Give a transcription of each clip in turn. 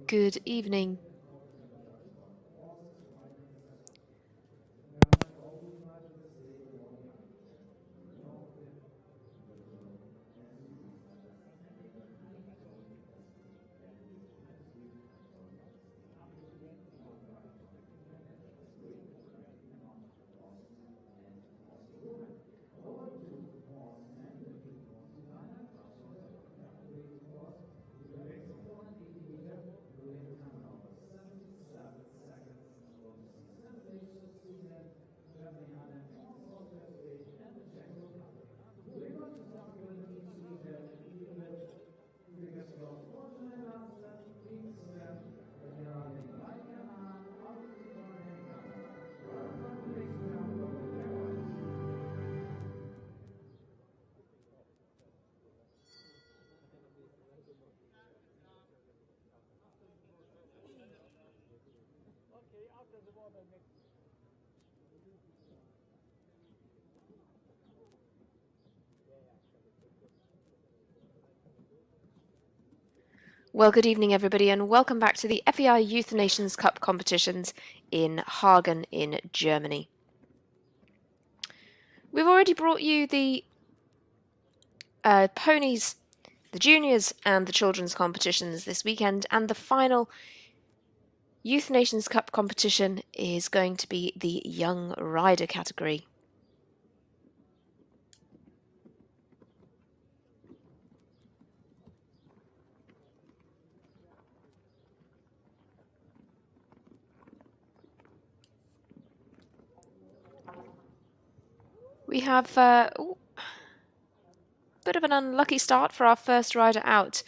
Good evening. Well, good evening, everybody, and welcome back to the FEI Youth Nations Cup competitions in Hagen in Germany. We've already brought you the ponies, the juniors and the children's competitions this weekend, and the final Youth Nations Cup competition is going to be the Young Rider category. We have a bit of an unlucky start for our first rider out.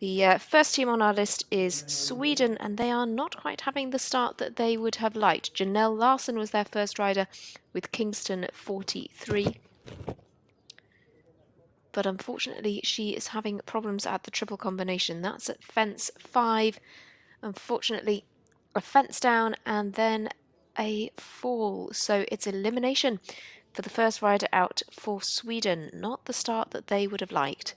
The first team on our list is Sweden, and they are not quite having the start that they would have liked. Janelle Larson was their first rider with Kingston 43. But unfortunately, she is having problems at the triple combination. That's at fence 5. Unfortunately, a fence down and then a fall. So it's elimination for the first rider out for Sweden. Not the start that they would have liked.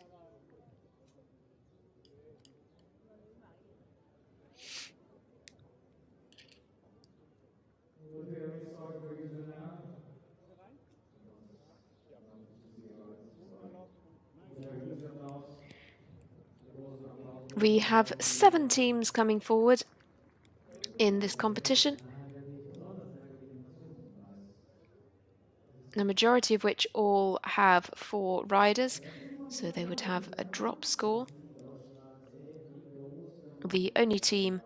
We have 7 teams coming forward in this competition, the majority of which all have 4 riders, so they would have a drop score. The only team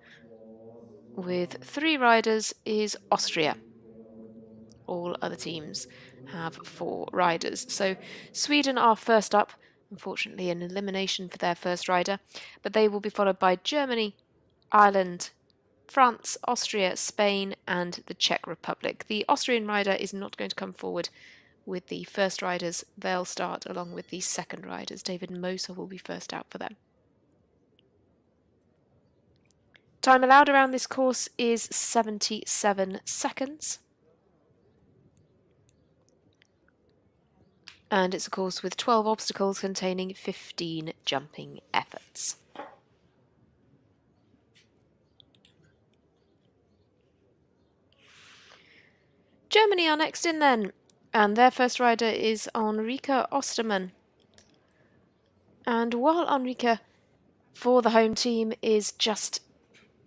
with 3 riders is Austria. All other teams have 4 riders. So Sweden are first up, unfortunately an elimination for their first rider, but they will be followed by Germany, Ireland, France, Austria, Spain and the Czech Republic. The Austrian rider is not going to come forward with the first riders. They'll start along with the second riders. David Moser will be first out for them. Time allowed around this course is 77 seconds. And it's a course with 12 obstacles containing 15 jumping efforts. Germany are next in then, and their first rider is Enrique Ostermann. And while Enrique for the home team is just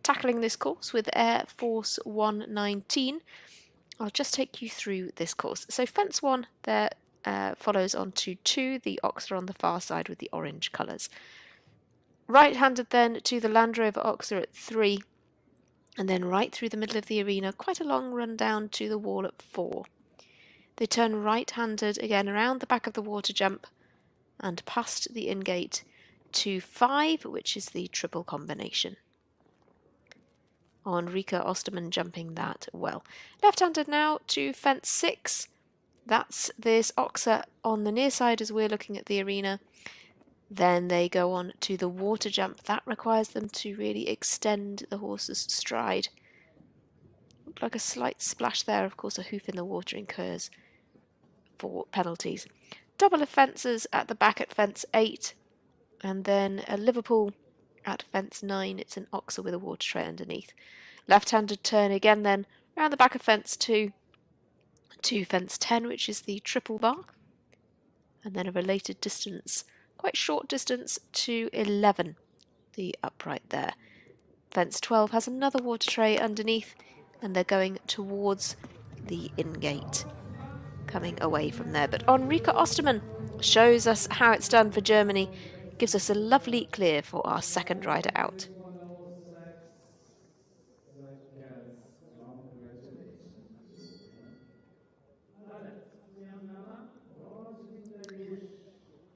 tackling this course with Air Force 119, I'll just take you through this course. So fence 1 there follows on to 2, the Oxer on the far side with the orange colours. Right-handed then to the Land Rover Oxer at 3, and then right through the middle of the arena, quite a long run down to the wall at 4. They turn right-handed again around the back of the water jump and past the in-gate to 5, which is the triple combination. Enrique Ostermann jumping that well. Left-handed now to fence 6. That's this Oxer on the near side as we're looking at the arena. Then they go on to the water jump. That requires them to really extend the horse's stride. Looked like a slight splash there. Of course, a hoof in the water incurs 4 penalties. Double offences at the back at fence 8. And then a Liverpool at fence 9. It's an Oxer with a water tray underneath. Left-handed turn again then around the back of fence 2 to fence 10, which is the triple bar. And then a related distance, quite short distance, to 11, the upright there. Fence 12 has another water tray underneath, and they're going towards the in-gate, coming away from there. But Enrique Ostermann shows us how it's done for Germany, gives us a lovely clear for our second rider out.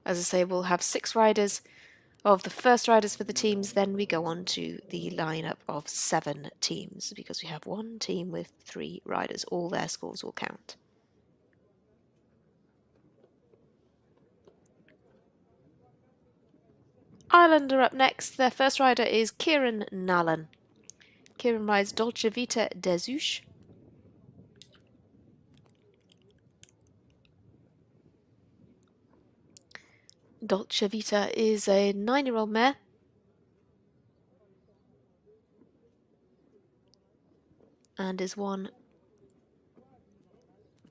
As I say, we'll have 6 riders of the first riders for the teams, then we go on to the lineup of 7 teams, because we have 1 team with 3 riders. All their scores will count. Ireland are up next. Their first rider is Kieran Nallen. Kieran rides Dolce Vita Desuche. Dolce Vita is a 9-year-old mare. And is one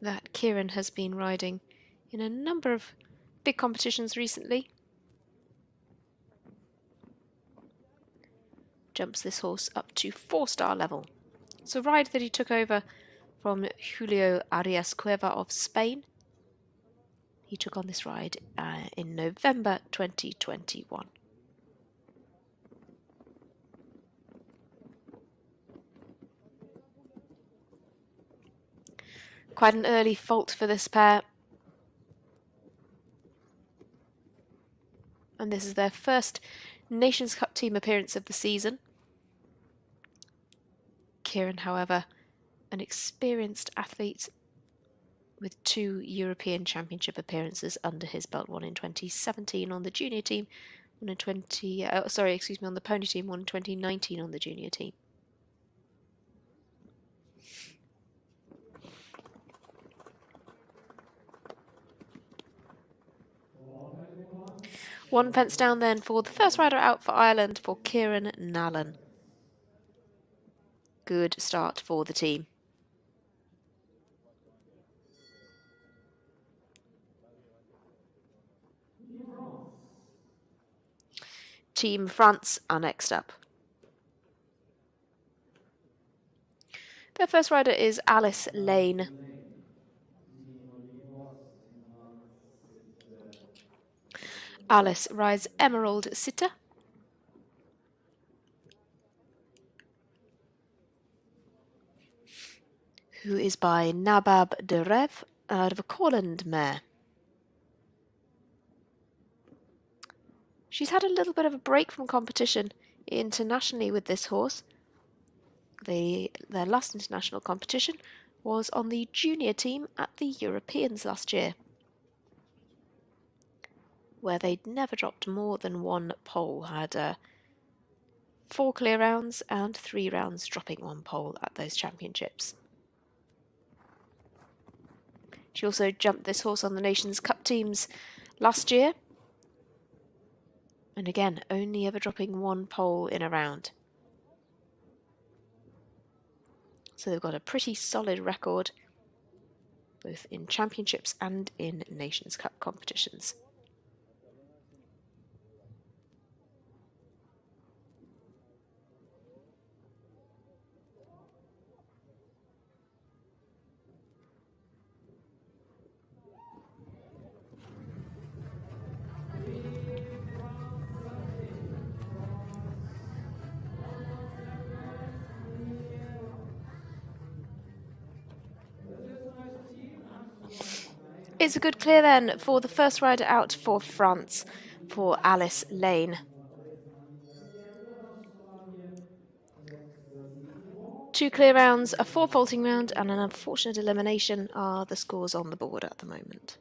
that Kieran has been riding in a number of big competitions recently. Jumps this horse up to 4-star level. It's a ride that he took over from Julio Arias Cueva of Spain. He took on this ride in November 2021. Quite an early fault for this pair. and this is their first Nations Cup team appearance of the season. Kieran, however, an experienced athlete with 2 European Championship appearances under his belt, one in 2017 on the junior team, one in on the pony team, one in 2019 on the junior team. One fence down then for the first rider out for Ireland for Kieran Nallen. Good start for the team. Team France are next up. Their first rider is Alice Lane. Alice rides Emerald Sitter. Who is by Nabab Derev out of a Corland mare. She's had a little bit of a break from competition internationally with this horse. Their last international competition was on the junior team at the Europeans last year, where they'd never dropped more than 1 pole, had 4 clear rounds and 3 rounds dropping 1 pole at those championships. She also jumped this horse on the Nations Cup teams last year, and again only ever dropping 1 pole in a round. So they've got a pretty solid record both in championships and in Nations Cup competitions. It's a good clear then for the first rider out for France, for Alice Lane. 2 clear rounds, a 4 faulting round and an unfortunate elimination are the scores on the board at the moment.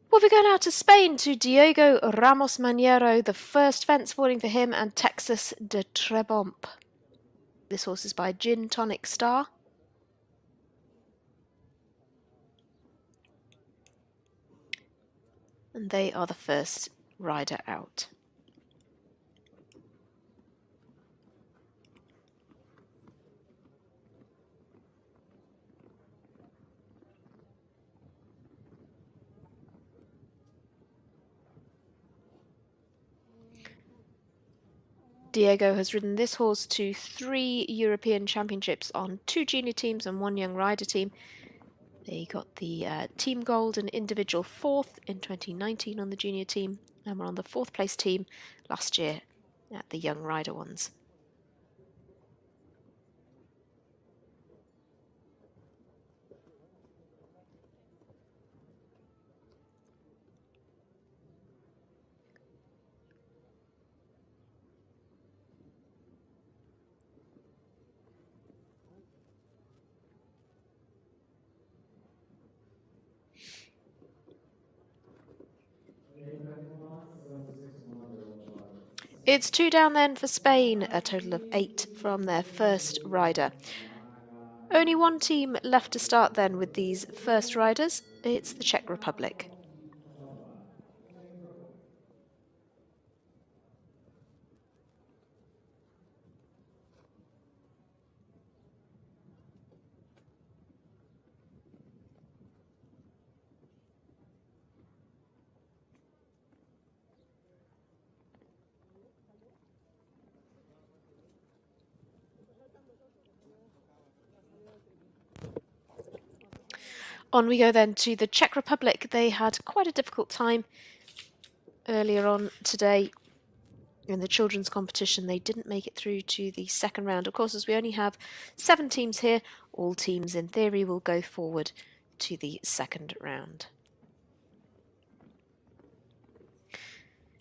We'll be going out to Spain to Diego Ramos Maniero, the first fence falling for him, and Texas de Trebomp. This horse is by Gin Tonic Star. And they are the first rider out. Diego has ridden this horse to 3 European Championships on 2 junior teams and 1 young rider team. They got the team gold and individual 4th in 2019 on the junior team, and were on the 4th place team last year at the young rider ones. It's 2 down then for Spain, a total of 8 from their first rider. Only 1 team left to start then with these first riders. It's the Czech Republic. On we go then to the Czech Republic. They had quite a difficult time earlier on today in the children's competition. They didn't make it through to the second round. Of course, as we only have 7 teams here, all teams in theory will go forward to the second round.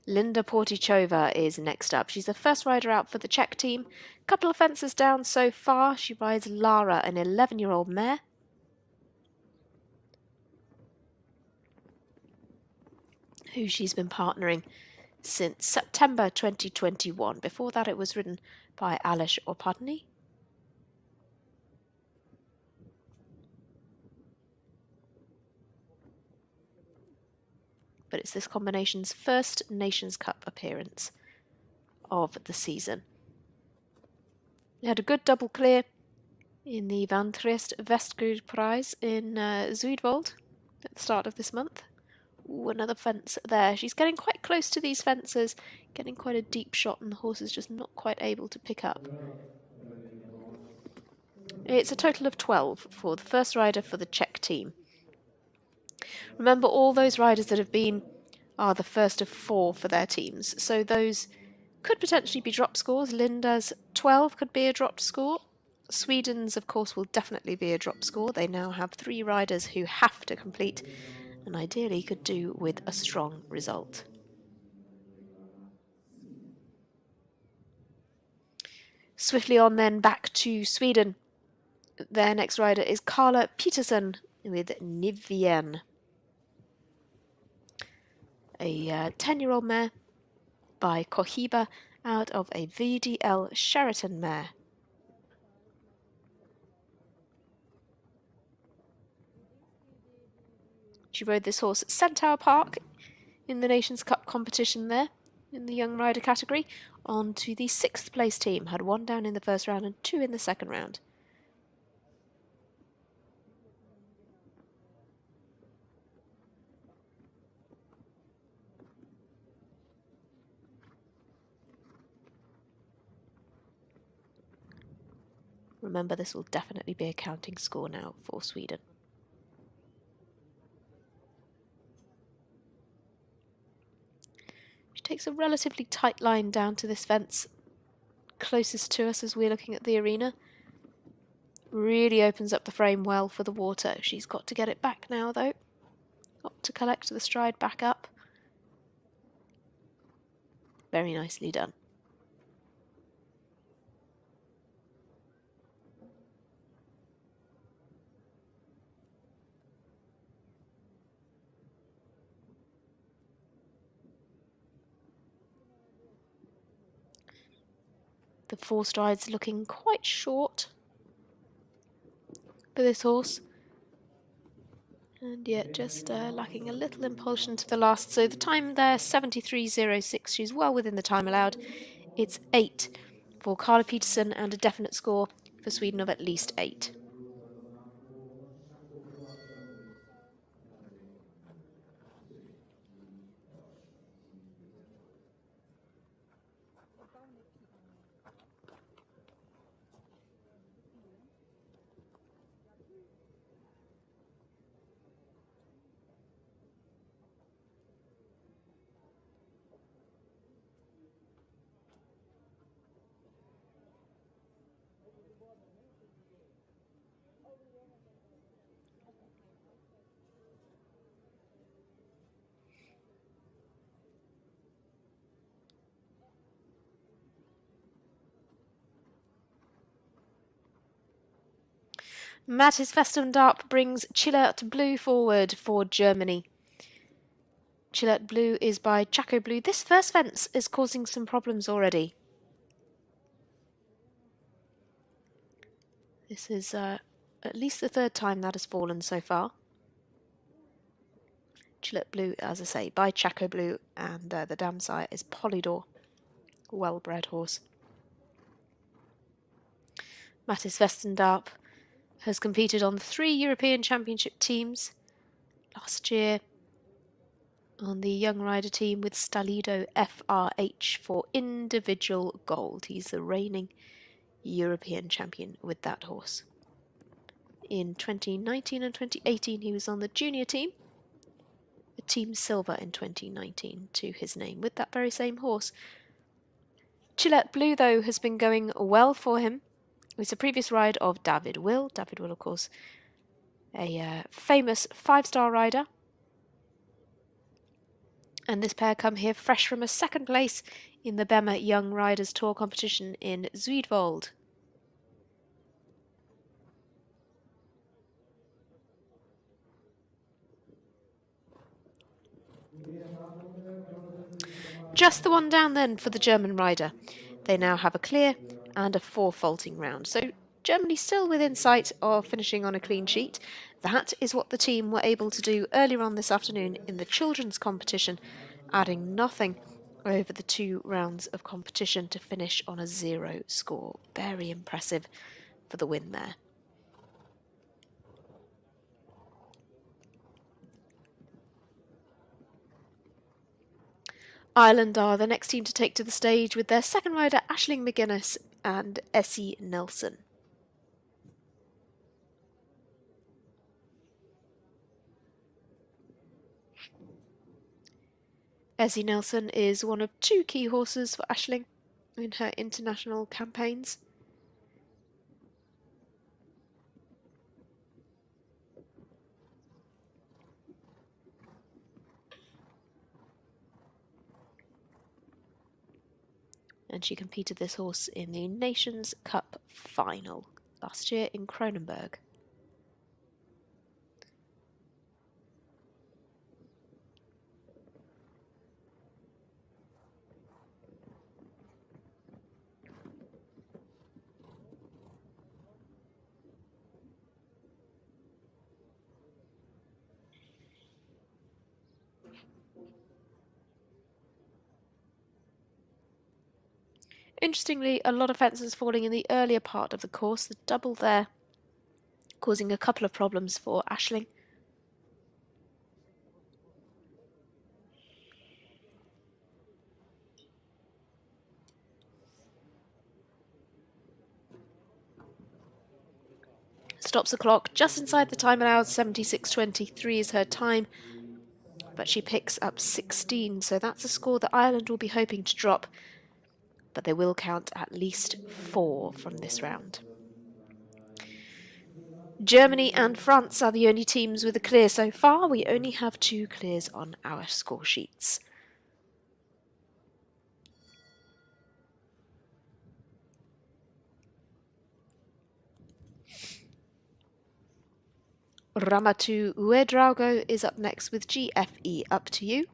Linda Portichova is next up. She's the first rider out for the Czech team. Couple of fences down so far. She rides Lara, an 11-year-old mare. Who she's been partnering since September 2021. Before that it was ridden by Aleš Opadny. But it's this combination's first Nations Cup appearance of the season. They had a good double clear in the Van Triest Westgoed Prize in Zuidwald at the start of this month. Ooh, another fence there. She's getting quite close to these fences, getting quite a deep shot, and the horse is just not quite able to pick up. It's a total of 12 for the first rider for the Czech team. Remember, all those riders that have been are the first of 4 for their teams, so those could potentially be drop scores. Linda's 12 could be a dropped score. Sweden's, of course, will definitely be a drop score. They now have 3 riders who have to complete and ideally could do with a strong result. Swiftly on then back to Sweden. Their next rider is Carla Peterson with Nivien, a 10-year-old mare by Cohiba out of a VDL Sheraton mare. She rode this horse at Centaur Park in the Nations Cup competition there in the young rider category. On to the 6th place team, had 1 down in the first round and 2 in the second round. Remember, this will definitely be a counting score now for Sweden. She takes a relatively tight line down to this fence closest to us as we're looking at the arena. Really opens up the frame well for the water. She's got to get it back now though. Got to collect the stride back up. Very nicely done. The 4 strides looking quite short for this horse. And yet just lacking a little impulsion to the last. So the time there, 73.06. She's well within the time allowed. It's 8 for Carla Peterson and a definite score for Sweden of at least 8. Mattis Vestendarp brings Chillert Blue forward for Germany. Chillert Blue is by Chaco Blue. This first fence is causing some problems already. This is at least the 3rd time that has fallen so far. Chillert Blue, as I say, by Chaco Blue, and the dam sire is Polydor. Well-bred horse. Mattis Vestendarp has competed on 3 European Championship teams. Last year on the young rider team with Stalido FRH for individual gold. He's the reigning European champion with that horse. In 2019 and 2018 he was on the junior team. A team silver in 2019 to his name with that very same horse. Gillette Blue, though, has been going well for him. It's a previous ride of David Will. David Will, of course, a famous 5-star rider. And this pair come here fresh from a second place in the Bema Young Riders Tour competition in Zuidwald. Just the one down then for the German rider. They now have a clear and a 4 faulting round. So Germany still within sight of finishing on a clean sheet. That is what the team were able to do earlier on this afternoon in the children's competition, adding nothing over the 2 rounds of competition to finish on a 0 score. Very impressive for the win there. Ireland are the next team to take to the stage with their second rider Aisling McGuinness and Essie Nelson. Essie Nelson is one of 2 key horses for Aisling in her international campaigns. And she competed this horse in the Nations Cup final last year in Kronenberg. Interestingly, a lot of fences falling in the earlier part of the course, the double there causing a couple of problems for Aisling. Stops the clock just inside the time allowed, 76.23 is her time, but she picks up 16, so that's a score that Ireland will be hoping to drop, but they will count at least 4 from this round. Germany and France are the only teams with a clear so far. We only have 2 clears on our score sheets. Ramatu Uedraogo is up next with GFE Up to You.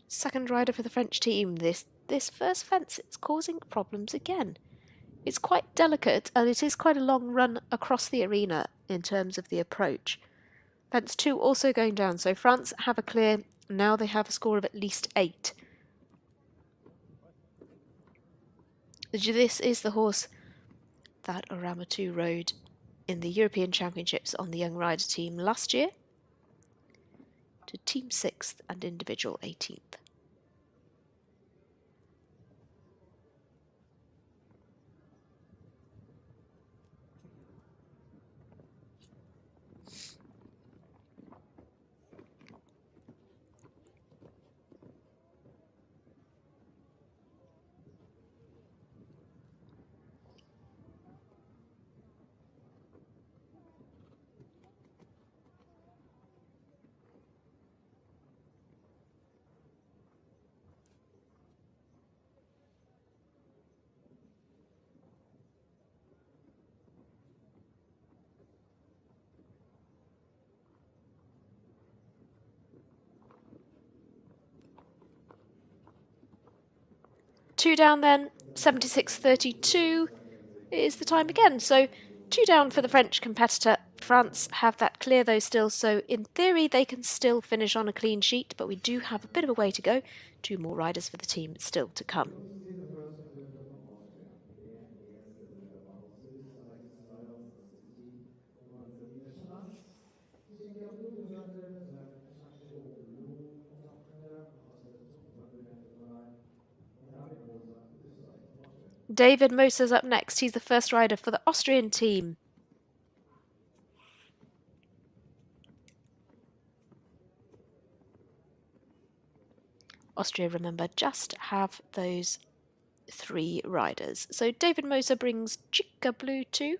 Second rider for the French team. This first fence is causing problems again. It's quite delicate and it is quite a long run across the arena in terms of the approach. Fence 2 also going down, so France have a clear. Now they have a score of at least 8. This is the horse that Ramatu rode in the European Championships on the Young Rider team last year to team 6th and individual 18th. Two down then, 76.32 is the time again. So 2 down for the French competitor. France have that clear though still, so in theory they can still finish on a clean sheet, but we do have a bit of a way to go. 2 more riders for the team still to come. David Moser's up next. He's the first rider for the Austrian team. Austria, remember, just have those 3 riders. So David Moser brings Chica Blue 2.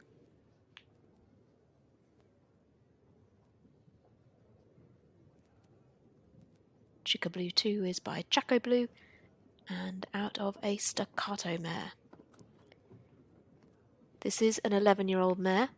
Chica Blue 2 is by Chaco Blue and out of a Staccato mare. This is an 11-year-old mare.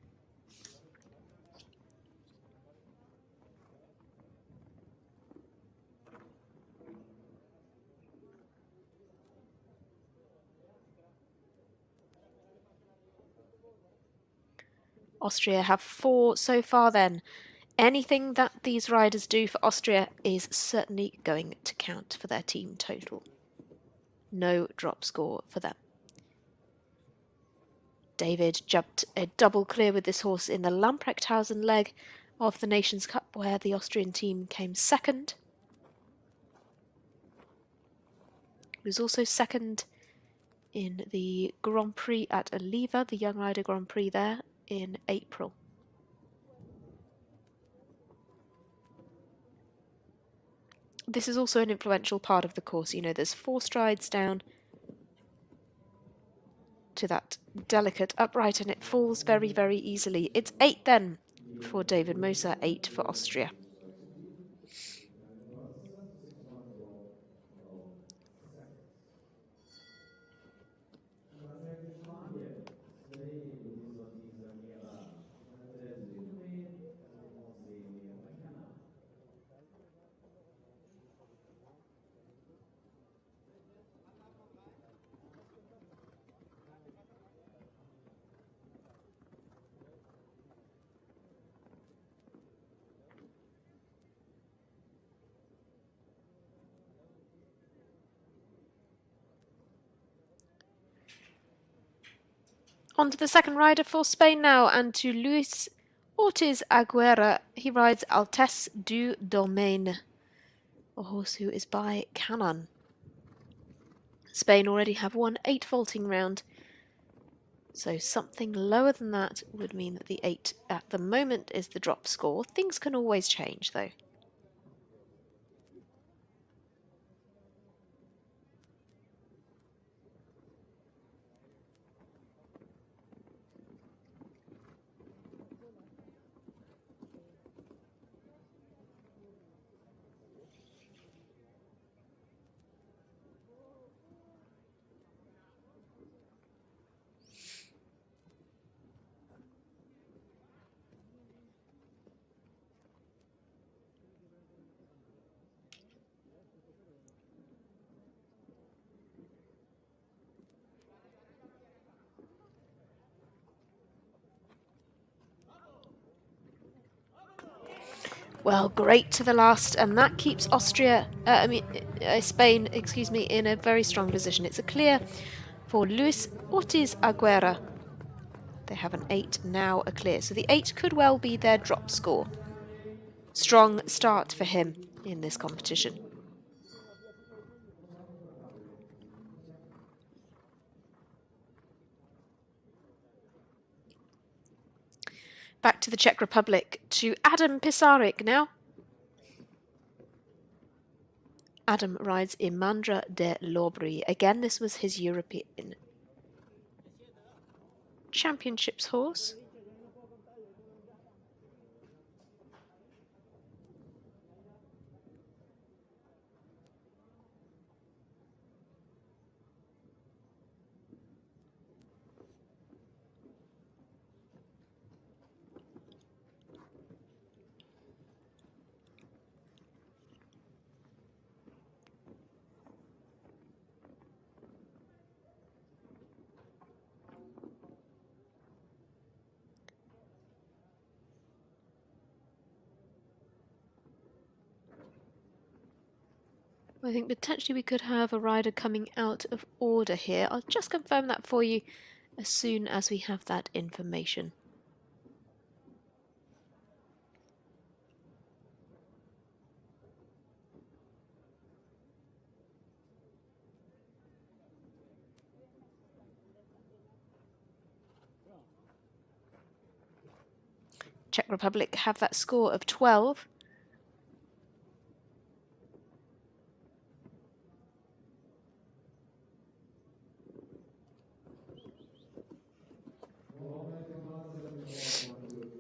Austria have 4 so far then. Anything that these riders do for Austria is certainly going to count for their team total. No drop score for them. David jumped a double clear with this horse in the Lamprechtshausen leg of the Nations Cup, where the Austrian team came second. He was also second in the Grand Prix at Oliva, the Young Rider Grand Prix there in April. This is also an influential part of the course. You know, there's 4 strides down to that delicate upright, and it falls very, very easily. It's 8 then for David Moser, 8 for Austria. On to the second rider for Spain now, and to Luis Ortiz Aguera. He rides Altesse du Domaine, a horse who is by Canon. Spain already have won 8 vaulting round, so something lower than that would mean that the 8 at the moment is the drop score. Things can always change though. Well, great to the last, and that keeps Spain, in a very strong position. It's a clear for Luis Ortiz Aguera. They have an 8 now, a clear. So the 8 could well be their drop score. Strong start for him in this competition. Back to the Czech Republic, to Adam Pisarik now. Adam rides Imandra de l'Aubry. Again, this was his European Championships horse. I think potentially we could have a rider coming out of order here. I'll just confirm that for you as soon as we have that information. Czech Republic have that score of 12.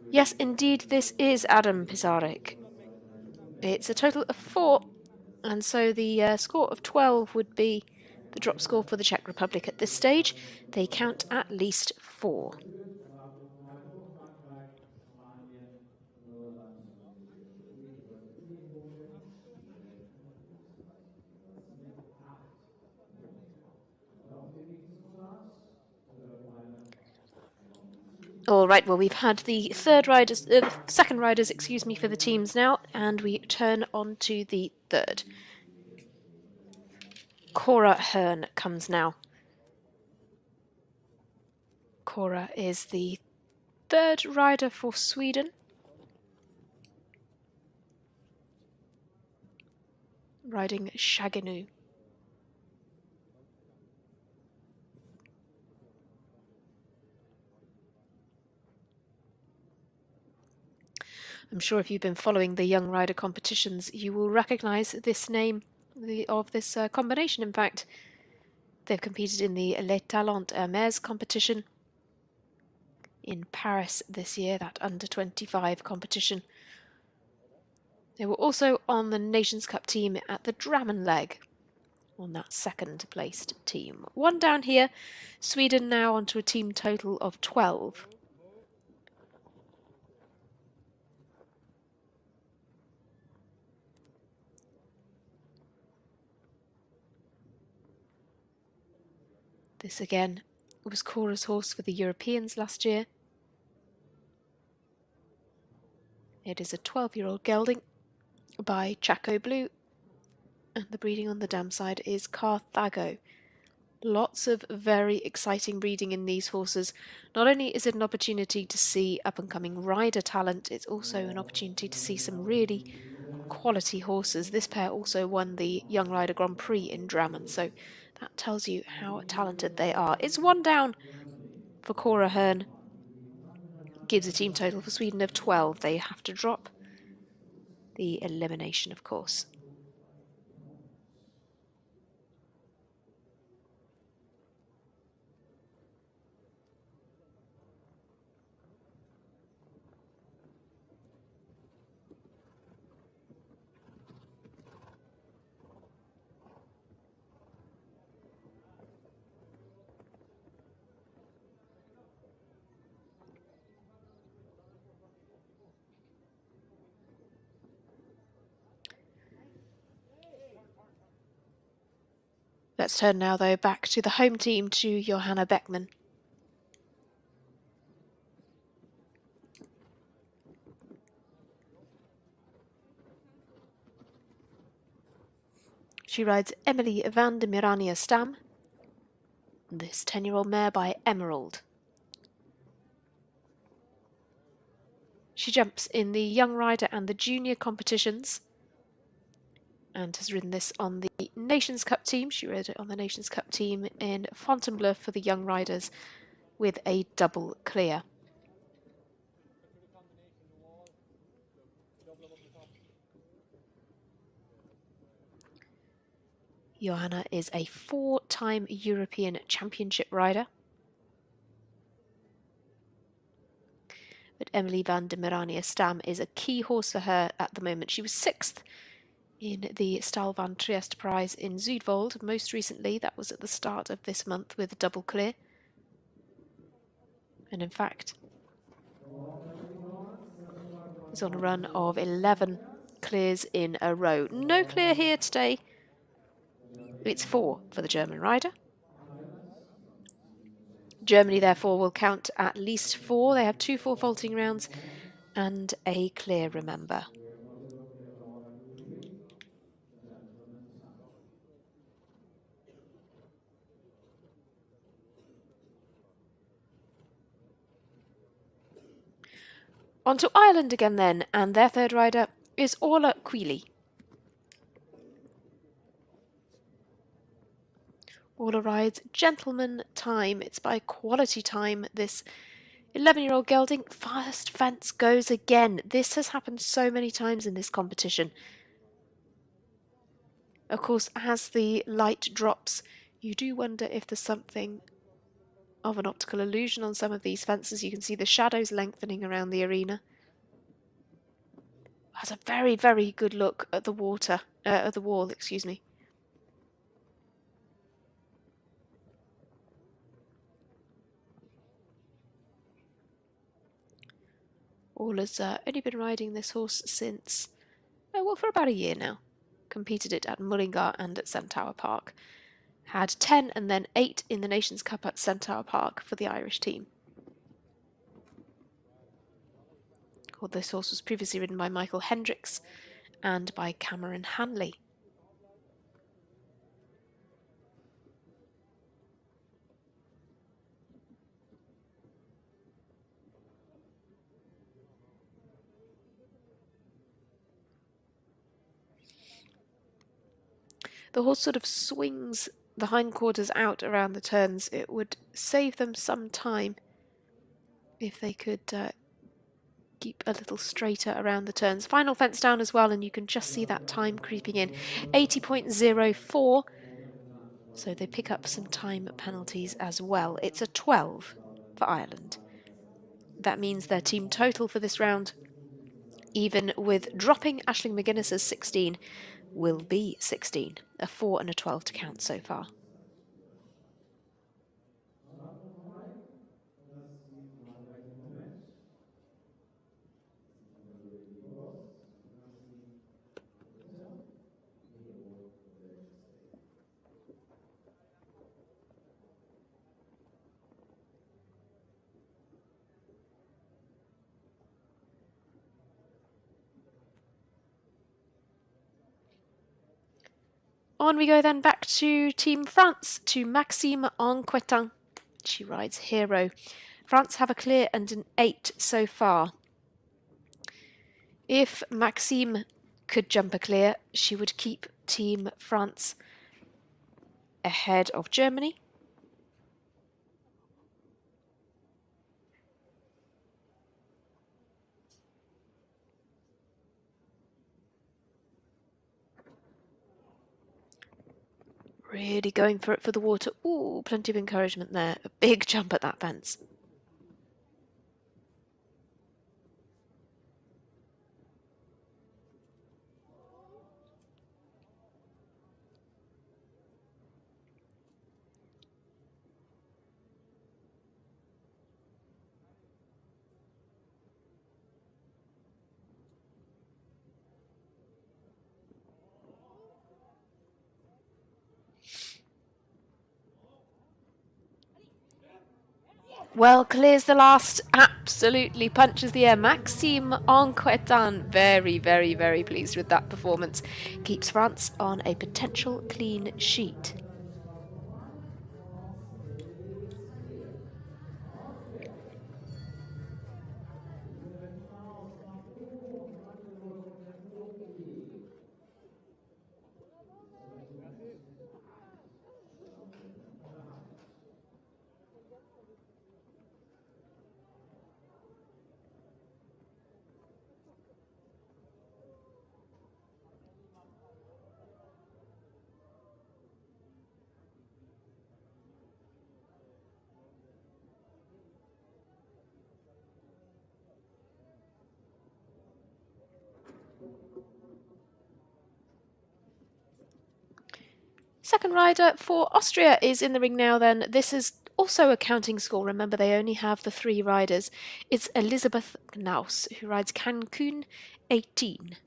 Yes, indeed, this is Adam Pizarnik. It's a total of 4, and so the score of 12 would be the drop score for the Czech Republic at this stage. They count at least 4. All right, well, we've had the second riders, excuse me, for the teams now, and we turn on to the third. Cora Hearn comes now. Cora is the third rider for Sweden. Riding Shagenu. I'm sure if you've been following the young rider competitions, you will recognise this name of this combination. In fact, they've competed in the Les Talents Hermès competition in Paris this year, that under-25 competition. They were also on the Nations Cup team at the Drammen leg, on that second-placed team. One down here, Sweden now onto a team total of 12. This again was Cora's horse for the Europeans last year. It is a 12-year-old gelding by Chaco Blue, and the breeding on the dam side is Carthago. Lots of very exciting breeding in these horses. Not only is it an opportunity to see up-and-coming rider talent, it's also an opportunity to see some really quality horses. This pair also won the Young Rider Grand Prix in Drammen, so that tells you how talented they are. It's one down for Cora Hearn. Gives a team total for Sweden of 12. They have to drop the elimination, of course. Let's turn now, though, back to the home team, to Johanna Beckman. She rides Emily van de Mirania Stam, this 10-year-old mare by Emerald. She jumps in the young rider and the junior competitions and has ridden this on the Nations Cup team. She rode it on the Nations Cup team in Fontainebleau for the young riders with a double clear. Johanna is a 4-time European Championship rider. But Emily van de Mirania Stam is a key horse for her at the moment. She was 6th in the Staal van Trieste Prize in Zuidwald. Most recently, that was at the start of this month with a double clear. And in fact, is on a run of 11 clears in a row. No clear here today. It's 4 for the German rider. Germany, therefore, will count at least 4. They have 2 4 vaulting rounds and a clear, remember. On to Ireland again then, and their third rider is Orla Quealy. Orla rides Gentleman Time. It's by Quality Time, this 11-year-old gelding, first fence goes again. This has happened so many times in this competition. Of course, as the light drops, you do wonder if there's something of an optical illusion on some of these fences. You can see the shadows lengthening around the arena. Has a very, very good look at the water, at the wall, excuse me. All has only been riding this horse since, well, for about a year now. Competed it at Mullingar and at Centaur Park. Had 10 and then 8 in the Nations Cup at Centaur Park for the Irish team. Well, this horse was previously ridden by Michael Hendricks and by Cameron Hanley. The horse sort of swings the hindquarters out around the turns. It would save them some time if they could keep a little straighter around the turns. Final fence down as well, and you can just see that time creeping in. 80.04. So they pick up some time penalties as well. It's a 12 for Ireland. That means their team total for this round, even with dropping Aisling McGuinness's 16, will be 16. A 4 and a 12 to count so far. On we go then back to Team France, to Maxime Anquetin. She rides Hero. France have a clear and an 8 so far. If Maxime could jump a clear, she would keep Team France ahead of Germany. Really going for it for the water. Ooh, plenty of encouragement there. A big jump at that fence. Well, clears the last, absolutely punches the air. Maxime Anquetin, very, very, very pleased with that performance. Keeps France on a potential clean sheet. Second rider for Austria is in the ring now then. This is also a counting score. Remember, they only have the 3 riders. It's Elisabeth Knaus, who rides Cancun 18.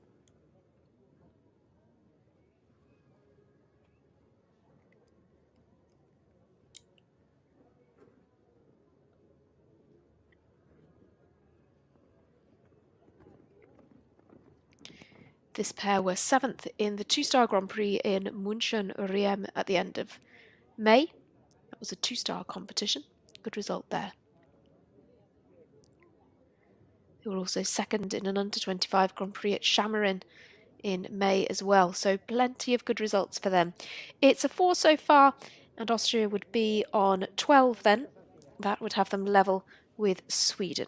This pair were 7th in the 2-star Grand Prix in München-Riem at the end of May. That was a 2-star competition. Good result there. They were also 2nd in an under-25 Grand Prix at Chamarin in May as well. So plenty of good results for them. It's a 4 so far, and Austria would be on 12 then. That would have them level with Sweden.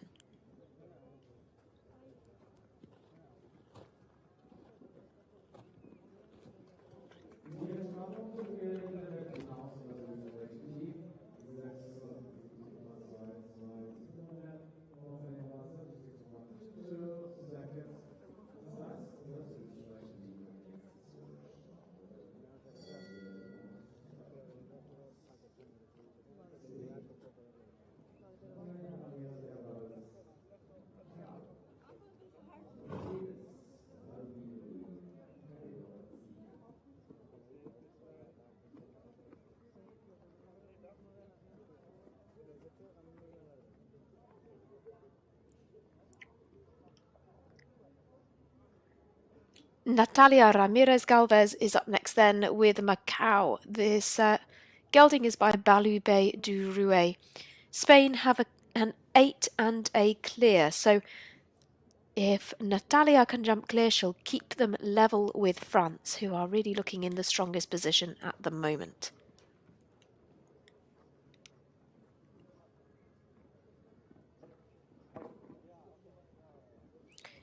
Natalia Ramirez Galvez is up next then with Macau. This gelding is by Balube du Rouet. Spain have an 8 and a clear, so if Natalia can jump clear, she'll keep them level with France, who are really looking in the strongest position at the moment.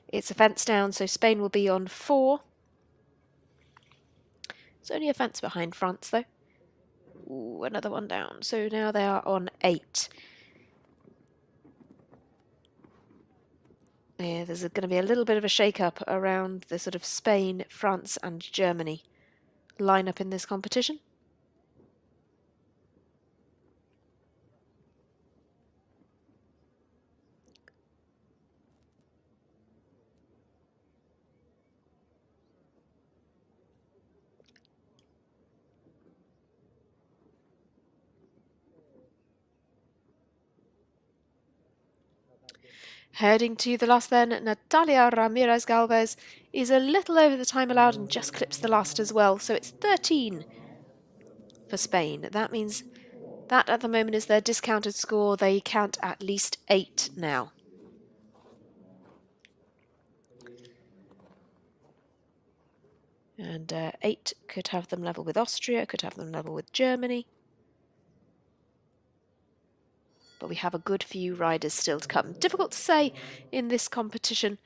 It's a fence down, so Spain will be on 4. It's only a fence behind France, though. Ooh, another one down. So now they are on 8. Yeah, there's going to be a little bit of a shake-up around the sort of Spain, France and Germany lineup in this competition. Heading to the last then, Natalia Ramirez Galvez is a little over the time allowed and just clips the last as well. So it's 13 for Spain. That means that at the moment is their discounted score. They count at least 8 now. And 8 could have them level with Austria, could have them level with Germany. But we have a good few riders still to come. Difficult to say in this competition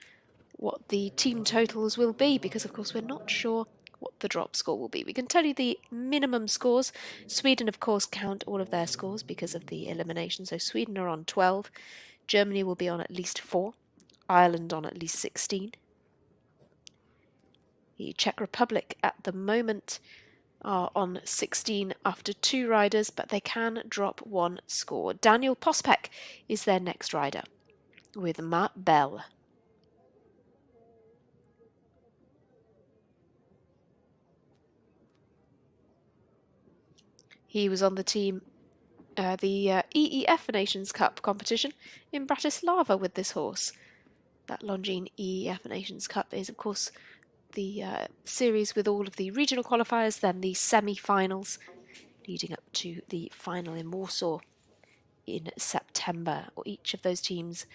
what the team totals will be, because of course we're not sure what the drop score will be. We can tell you the minimum scores. Sweden, of course, count all of their scores because of the elimination. So Sweden are on 12. Germany will be on at least 4. Ireland on at least 16. The Czech Republic at the moment are on 16 after 2 riders, but they can drop 1 score. Daniel Pospek is their next rider with Matt Bell. He was on the team, the EEF Nations Cup competition in Bratislava with this horse. That Longines EEF Nations Cup is, of course, the series with all of the regional qualifiers, then the semi-finals, leading up to the final in Warsaw in September. Each of those teams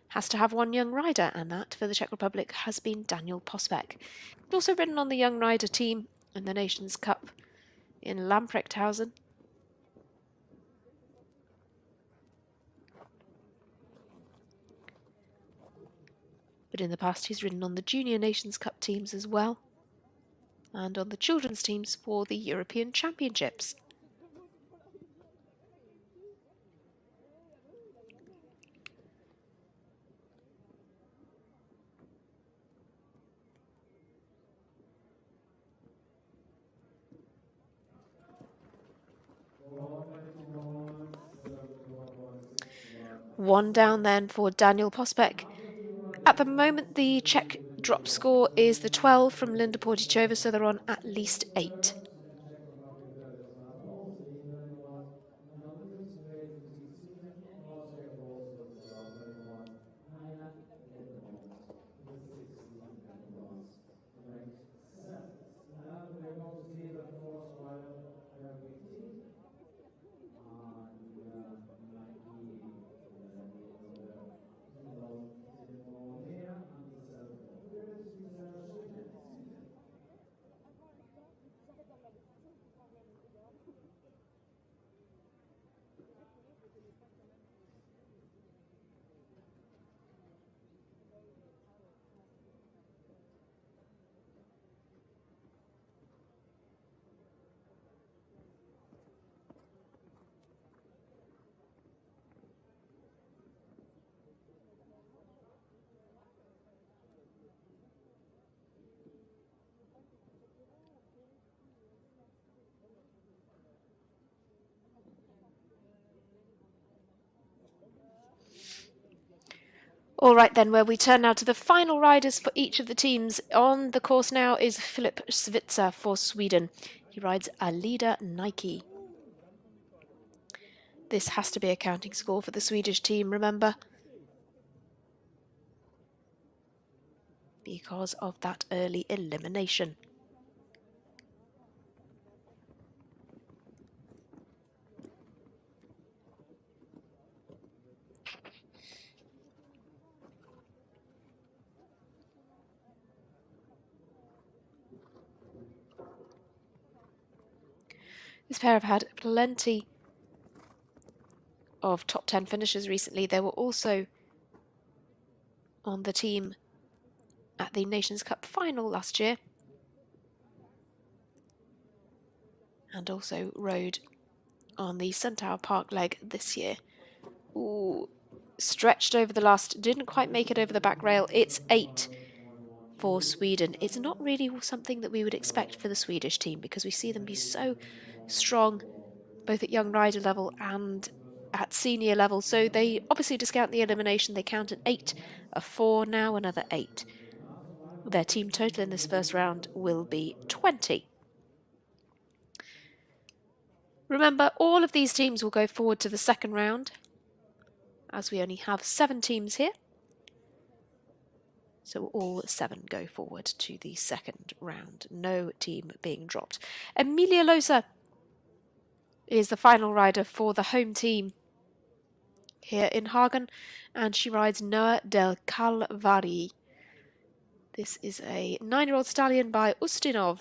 has to have 1 young rider, and that for the Czech Republic has been Daniel Pospek. Also ridden on the young rider team in the Nations Cup in Lamprechtshausen. But in the past he's ridden on the Junior Nations Cup teams as well, and on the children's teams for the European Championships. One down then for Daniel Pospek. At the moment, the Czech drop score is the 12 from Linda Portichova, so they're on at least 8. All right then, where we turn now to the final riders for each of the teams. On the course now is Philip Svitzer for Sweden. He rides Alida Nike. This has to be a counting score for the Swedish team, remember? Because of that early elimination. This pair have had plenty of top 10 finishes recently. They were also on the team at the Nations Cup final last year. And also rode on the Centaur Park leg this year. Ooh, stretched over the last, didn't quite make it over the back rail. It's 8 for Sweden. It's not really something that we would expect for the Swedish team because we see them be so strong both at young rider level and at senior level. So they obviously discount the elimination. They count an 8, a 4, now another 8. Their team total in this first round will be 20. Remember, all of these teams will go forward to the second round, as we only have 7 teams here. So all 7 go forward to the second round. No team being dropped. Emilia Losa is the final rider for the home team here in Hagen, and she rides Noa del Calvari. This is a 9-year-old stallion by Ustinov.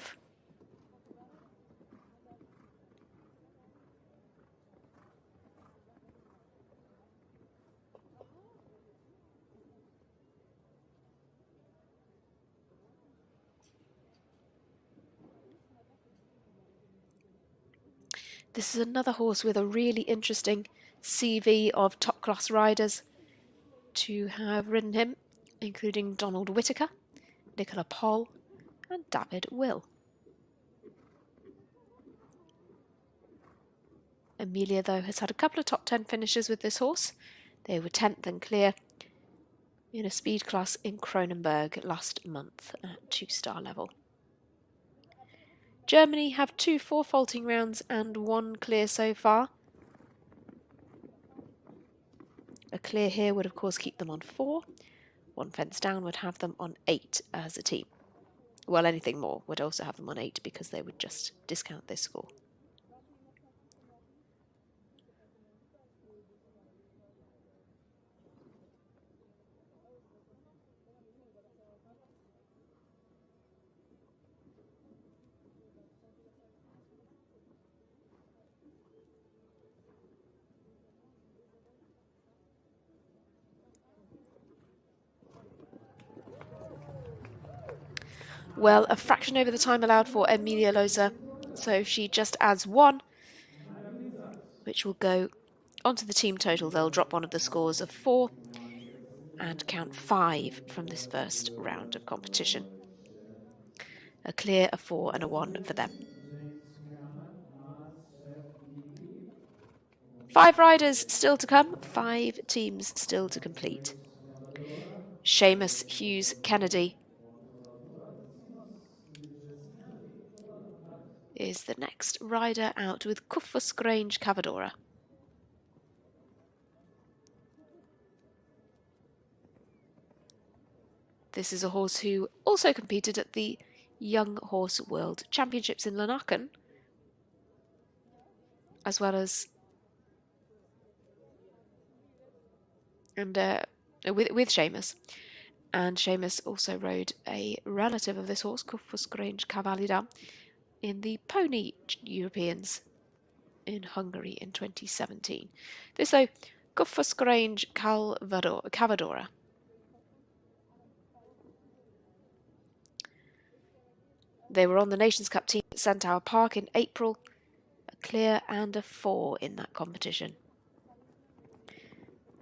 This is another horse with a really interesting CV of top-class riders to have ridden him, including Donald Whitaker, Nicola Poll and David Will. Emilia, though, has had a couple of top 10 finishes with this horse. They were 10th and clear in a speed class in Kronenberg last month at 2-star level. Germany have 2 4-faulting rounds and 1 clear so far. A clear here would of course keep them on 4. 1 fence down would have them on 8 as a team. Well, anything more would also have them on 8 because they would just discount this score. Well, a fraction over the time allowed for Emilia Loza, so she just adds 1, which will go onto the team total. They'll drop one of the scores of 4 and count 5 from this first round of competition. A clear, a 4 and a 1 for them. 5 riders still to come, 5 teams still to complete. Seamus, Hughes, Kennedy is the next rider out with Cuffus Grange Cavadora. This is a horse who also competed at the Young Horse World Championships in Lanarken, as well as with Seamus. And Seamus also rode a relative of this horse, Cuffus Grange Cavalida, in the Pony Europeans in Hungary in 2017. This, though, Cuffus Grange Cavadora. They were on the Nations Cup team at Centaur Park in April, a clear and a 4 in that competition.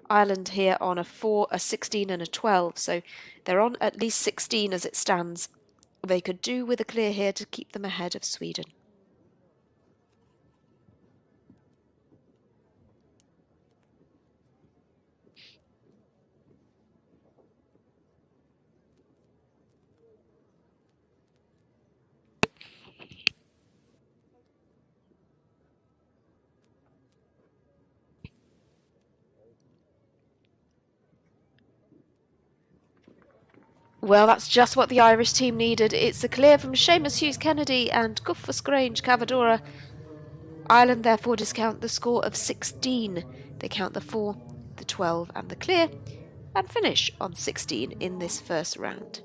Ireland here on a 4, a 16 and a 12, so they're on at least 16 as it stands. They could do with a clear here to keep them ahead of Sweden. Well, that's just what the Irish team needed. It's a clear from Seamus Hughes-Kennedy and Gufus Grange Cavadora. Ireland therefore discount the score of 16. They count the 4, the 12 and the clear, and finish on 16 in this first round.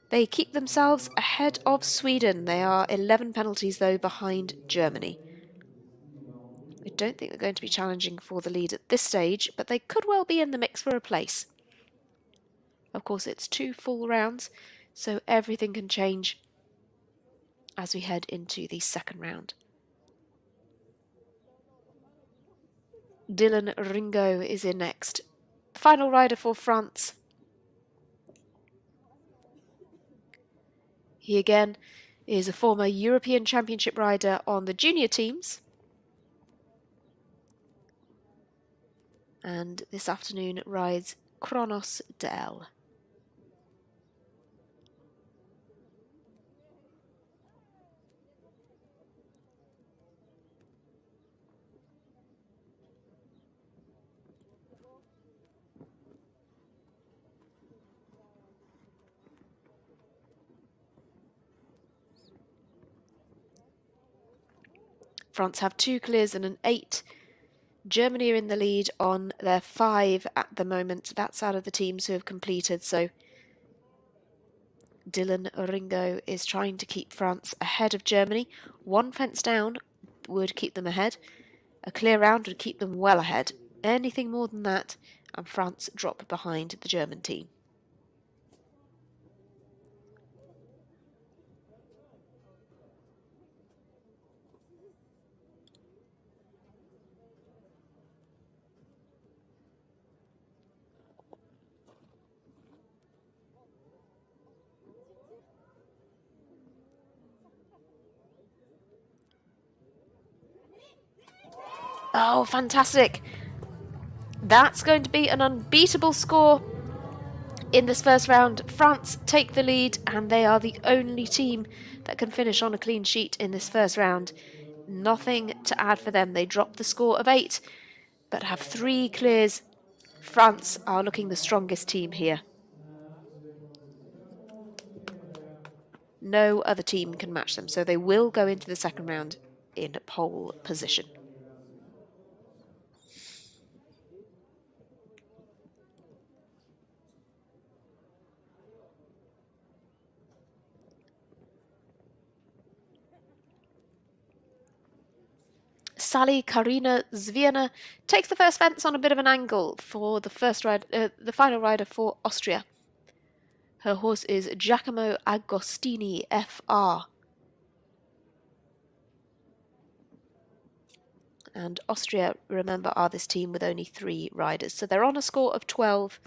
They keep themselves ahead of Sweden. They are 11 penalties, though, behind Germany. I don't think they're going to be challenging for the lead at this stage, but they could well be in the mix for a place. Of course, it's 2 full rounds, so everything can change as we head into the second round. Dylan Ringo is in next. The final rider for France. He again is a former European Championship rider on the junior teams. And this afternoon rides Kronos Del. France have 2 clears and an 8. Germany are in the lead on their 5 at the moment. That's out of the teams who have completed, so Dylan Ringo is trying to keep France ahead of Germany. 1 fence down would keep them ahead. A clear round would keep them well ahead. Anything more than that, and France drop behind the German team. Oh, fantastic. That's going to be an unbeatable score in this first round. France take the lead, and they are the only team that can finish on a clean sheet in this first round. Nothing to add for them. They drop the score of 8, but have 3 clears. France are looking the strongest team here. No other team can match them, so they will go into the second round in pole position. Sally Karina Zvierna takes the first fence on a bit of an angle for the final rider for Austria. Her horse is Giacomo Agostini FR. And Austria, remember, are this team with only 3 riders. So they're on a score of 12.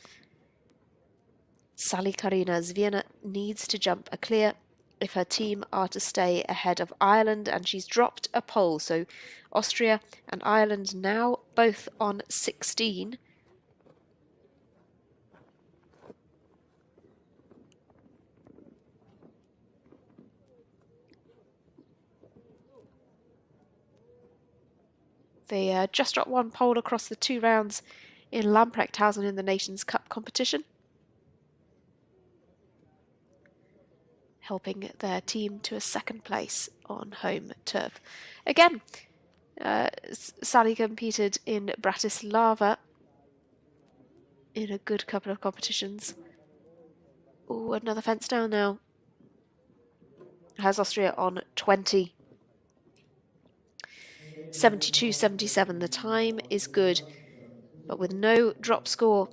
Sally Karina Zvierna needs to jump a clear if her team are to stay ahead of Ireland, and she's dropped a pole. So Austria and Ireland now both on 16. They just dropped 1 pole across the 2 rounds in Lamprechtshausen in the Nations Cup competition, helping their team to a 2nd place on home turf. Again, Sally competed in Bratislava in a good couple of competitions. Oh, another fence down now. Has Austria on 20. 72-77. The time is good, but with no drop score,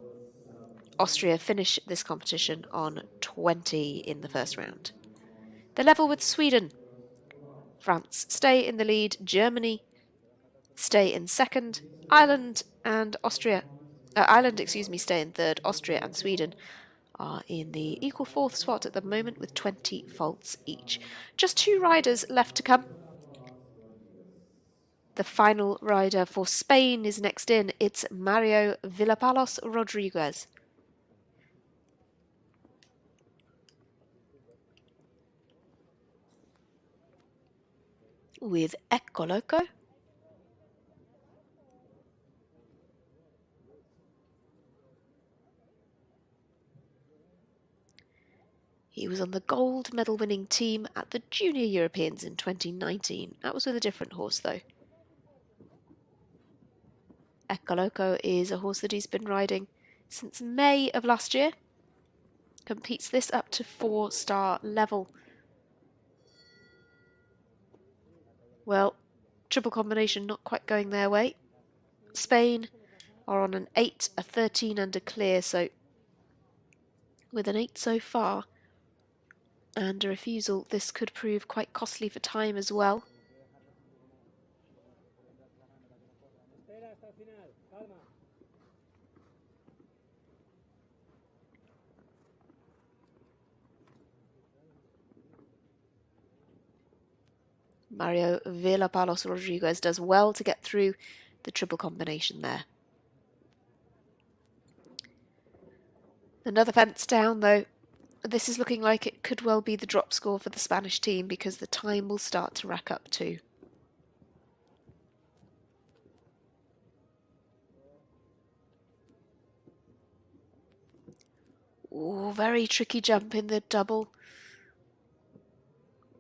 Austria finish this competition on 20 in the first round. They're level with Sweden. France stay in the lead. Germany stay in 2nd. Ireland, stay in 3rd. Austria and Sweden are in the equal 4th spot at the moment with 20 faults each. Just 2 riders left to come. The final rider for Spain is next in. It's Mario Villapalos Rodriguez. With Ecoloco. He was on the gold medal winning team at the Junior Europeans in 2019. That was with a different horse though. Ecoloco is a horse that he's been riding since May of last year. Competes this up to 4-star level. Well, triple combination not quite going their way. Spain are on an 8, a 13 and a clear, so with an 8 so far and a refusal, this could prove quite costly for time as well. Mario Villapalos Rodriguez does well to get through the triple combination there. Another fence down though. This is looking like it could well be the drop score for the Spanish team because the time will start to rack up too. Oh, very tricky jump in the double.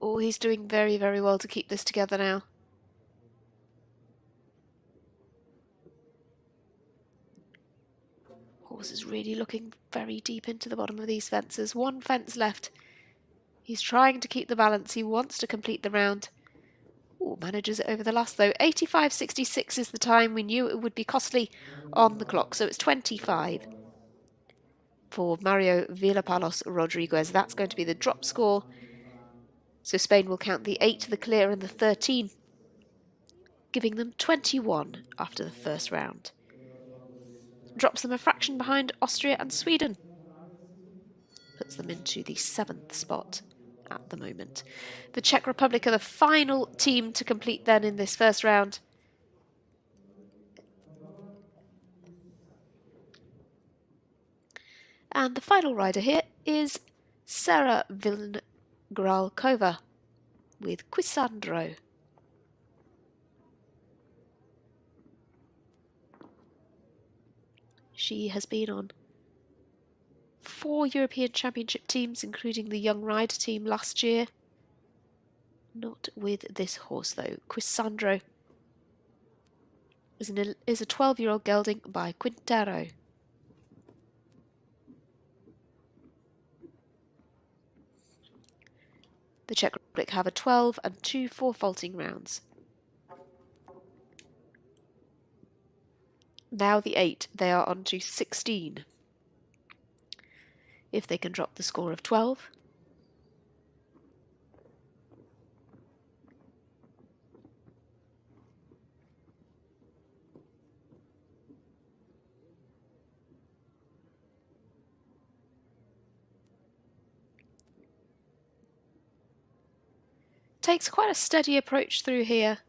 Oh, he's doing very, very well to keep this together now. Horse is really looking very deep into the bottom of these fences. One fence left. He's trying to keep the balance. He wants to complete the round. Oh, manages it over the last though. 85.66 is the time. We knew it would be costly on the clock, so it's 25 for Mario Villapalos Rodriguez. That's going to be the drop score. So Spain will count the 8, the clear, and the 13, giving them 21 after the first round. Drops them a fraction behind Austria and Sweden. Puts them into the 7th spot at the moment. The Czech Republic are the final team to complete then in this first round. And the final rider here is Sarah Vingralkova with Quisandro. She has been on 4 European Championship teams, including the Young Rider team last year. Not with this horse though. Quisandro is a 12-year-old gelding by Quintero. The Czech Republic have a 12 and 2 4-faulting rounds. Now the 8, they are on to 16. If they can drop the score of 12. Takes quite a steady approach through here.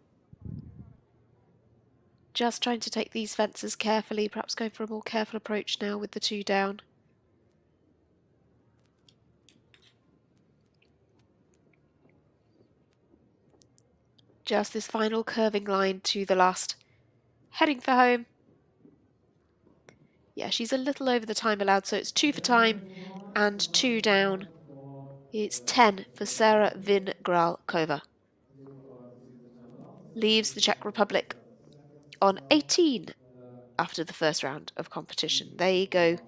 Just trying to take these fences carefully, perhaps going for a more careful approach now with the 2 down. Just this final curving line to the last. Heading for home. Yeah, she's a little over the time allowed, so it's 2 for time and 2 down. It's 10 for Sarah Vingralkova. Leaves the Czech Republic on 18 after the first round of competition. They go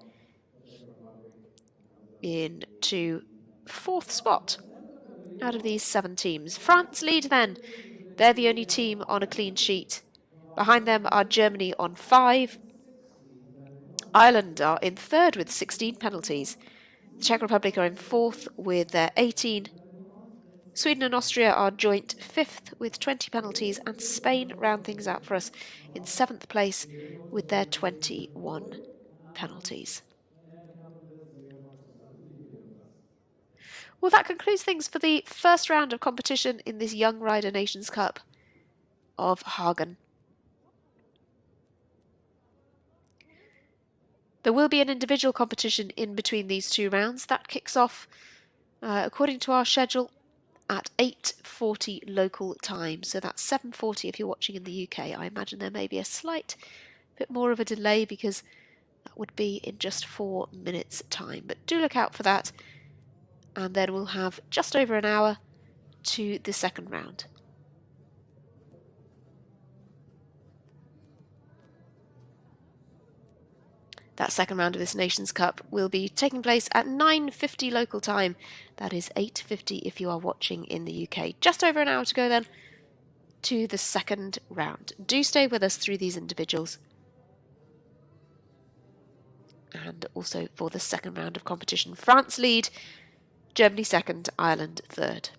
into 4th spot out of these 7 teams. France lead then. They're the only team on a clean sheet. Behind them are Germany on 5. Ireland are in 3rd with 16 penalties. The Czech Republic are in 4th with their 18. Sweden and Austria are joint 5th with 20 penalties, and Spain round things out for us in 7th place with their 21 penalties. Well, that concludes things for the first round of competition in this Young Rider Nations Cup of Hagen. There will be an individual competition in between these 2 rounds. That kicks off, according to our schedule, at 8:40 local time. So that's 7:40 if you're watching in the UK. I imagine there may be a slight bit more of a delay because that would be in just 4 minutes' time. But do look out for that. and then we'll have just over an hour to the second round. That second round of this Nations Cup will be taking place at 9:50 local time. That is 8:50 if you are watching in the UK. Just over an hour to go then to the second round. Do stay with us through these individuals. And also for the second round of competition, France lead, Germany second, Ireland third.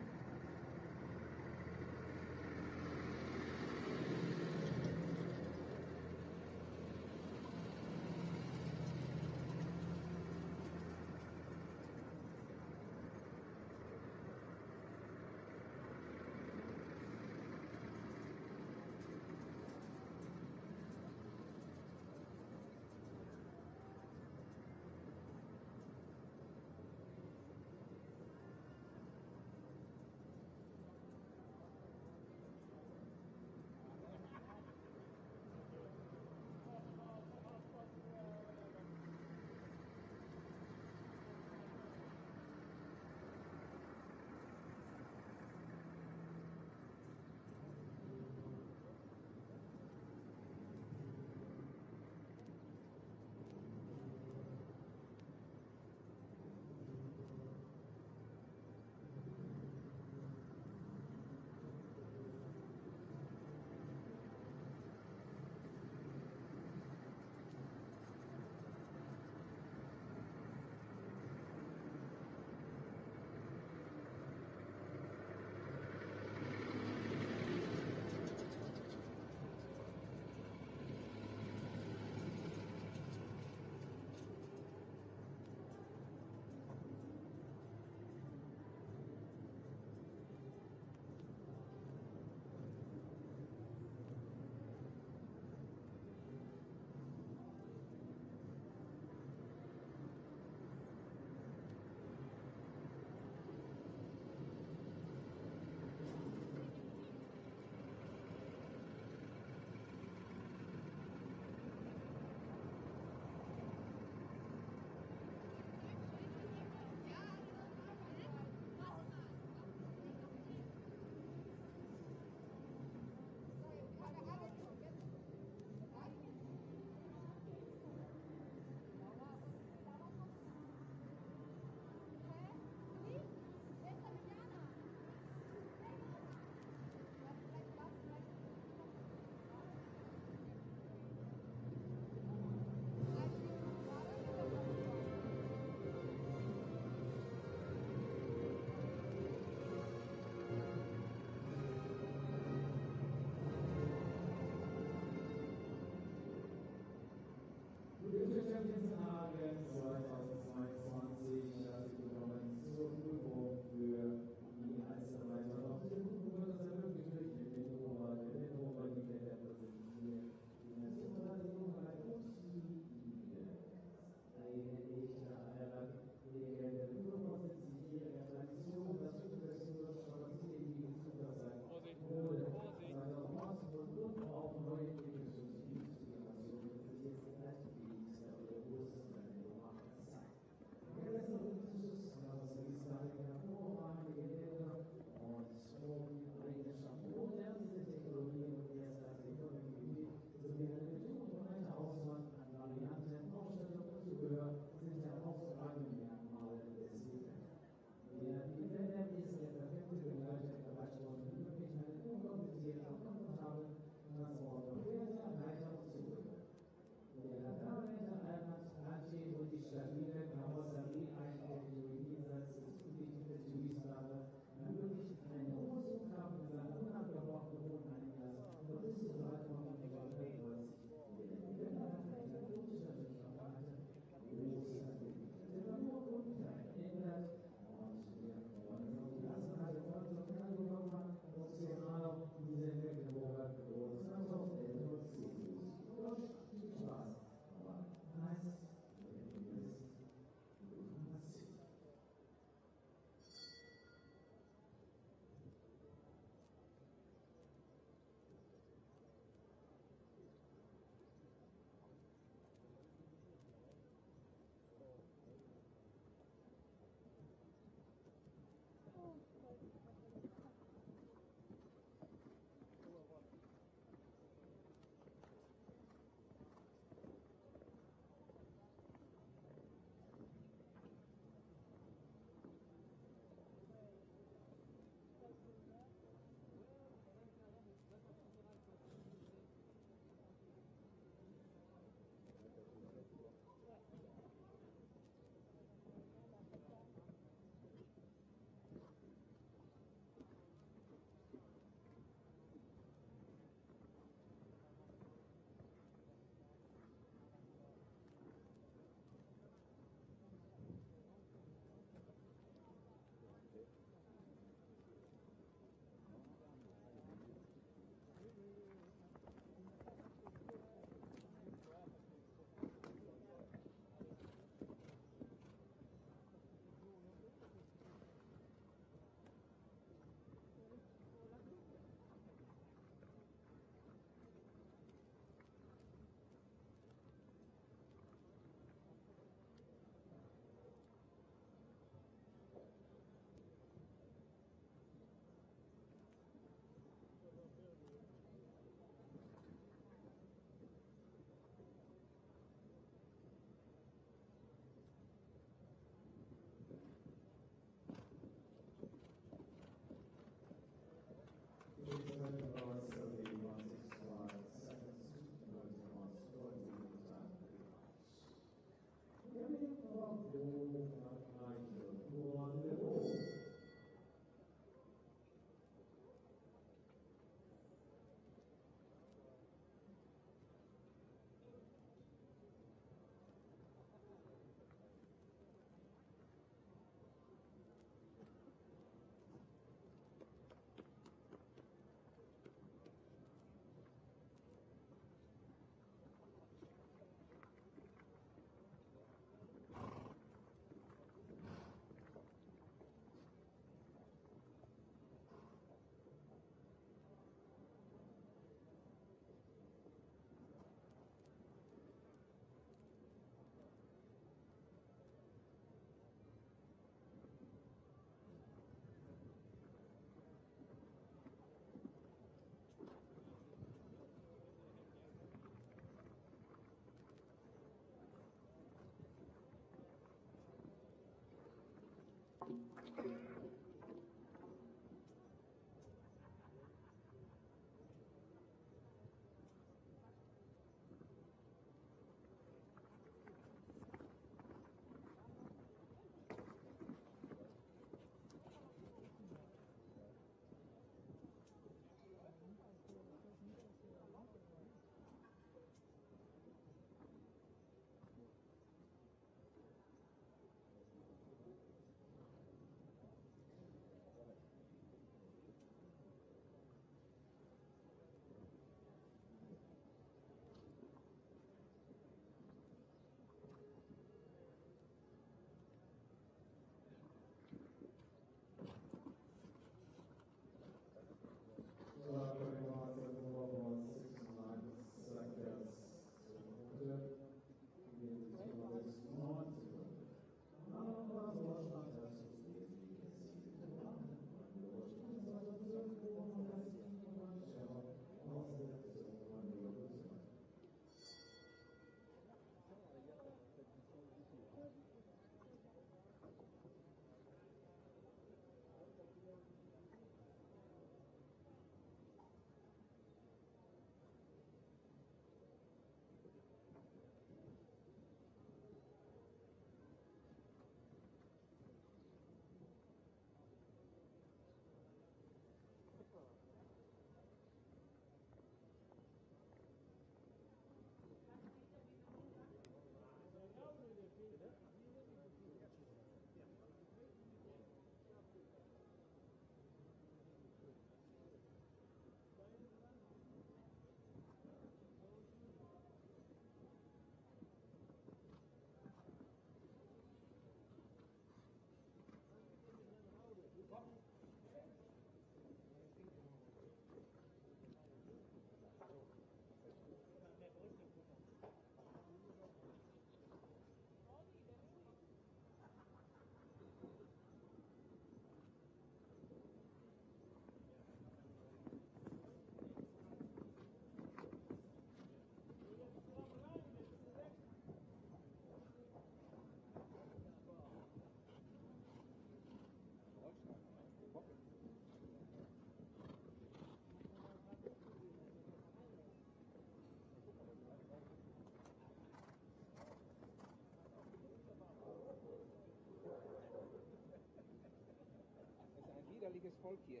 Widerliches Volk hier.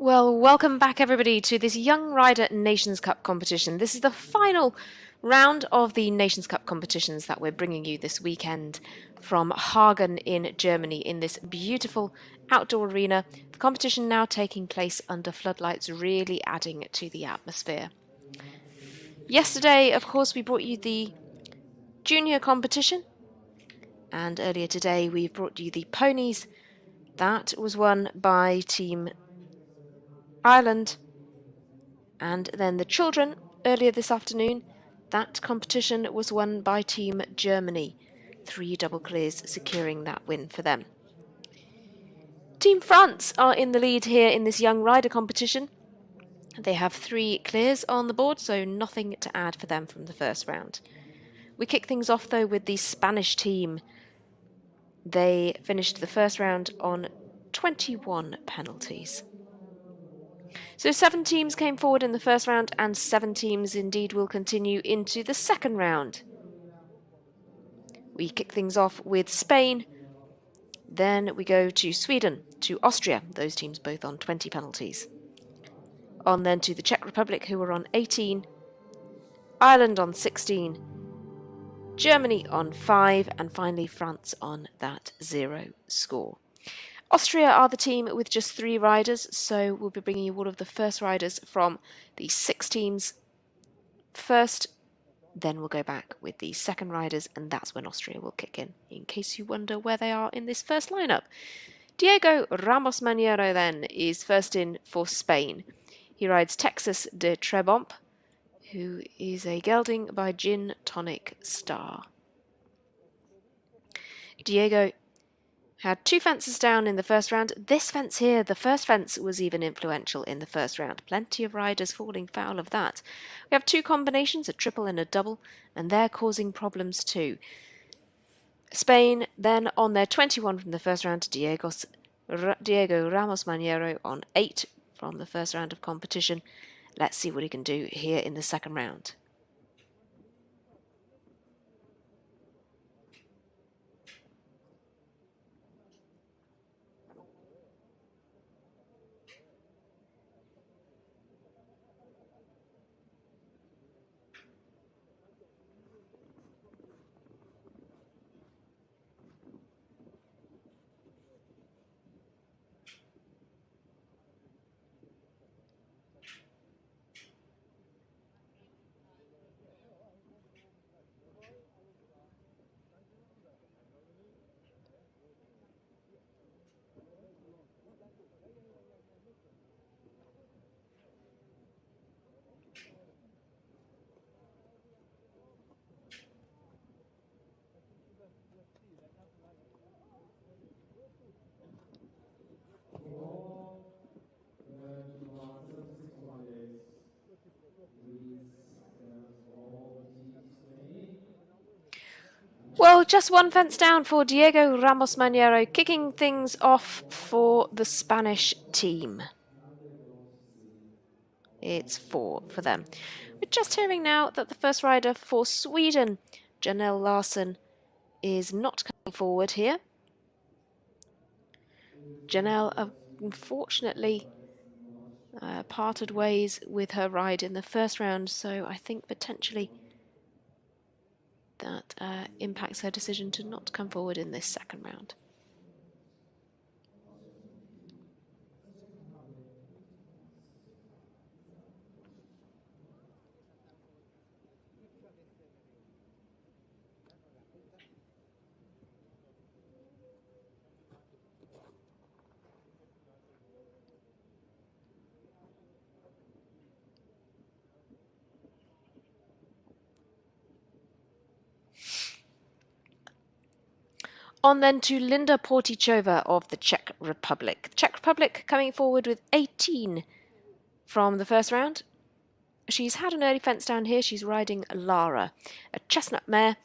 Well, welcome back everybody to this Young Rider Nations Cup competition. This is the final round of the Nations Cup competitions that we're bringing you this weekend from Hagen in Germany in this beautiful outdoor arena. The competition now taking place under floodlights, really adding to the atmosphere. Yesterday, of course, we brought you the junior competition, and earlier today we've brought you the ponies. That was won by Team Ireland. And then the children, earlier this afternoon, that competition was won by Team Germany. 3 double clears securing that win for them. Team France are in the lead here in this young rider competition. They have 3 clears on the board, so nothing to add for them from the first round. We kick things off though with the Spanish team. They finished the first round on 21 penalties. So 7 teams came forward in the first round, and 7 teams indeed will continue into the second round. We kick things off with Spain, then we go to Sweden, to Austria, those teams both on 20 penalties. On then to the Czech Republic, who were on 18, Ireland on 16, Germany on 5, and finally France on that 0 score. Austria are the team with just 3 riders, so we'll be bringing you all of the first riders from the 6 teams first. Then we'll go back with the second riders, and that's when Austria will kick in case you wonder where they are in this first lineup. Diego Ramos Maniero then is first in for Spain. He rides Texas de Trebomp, who is a gelding by Gin Tonic Star. Diego had 2 fences down in the first round. This fence here, the first fence, was even influential in the first round. Plenty of riders falling foul of that. We have 2 combinations, a triple and a double, and they're causing problems too. Spain then on their 21 from the first round, Diego Ramos Maniero on 8 from the first round of competition. Let's see what he can do here in the second round. just one fence down for Diego Ramos Maniero, kicking things off for the Spanish team. It's 4 for them. We're just hearing now that the first rider for Sweden, Janelle Larsson, is not coming forward here. Janelle, unfortunately, parted ways with her ride in the first round, so I think potentially that impacts her decision to not come forward in this second round. On then to Linda Portichova of the Czech Republic. The Czech Republic coming forward with 18 from the first round. She's had an early fence down here. She's riding Lara, a chestnut mare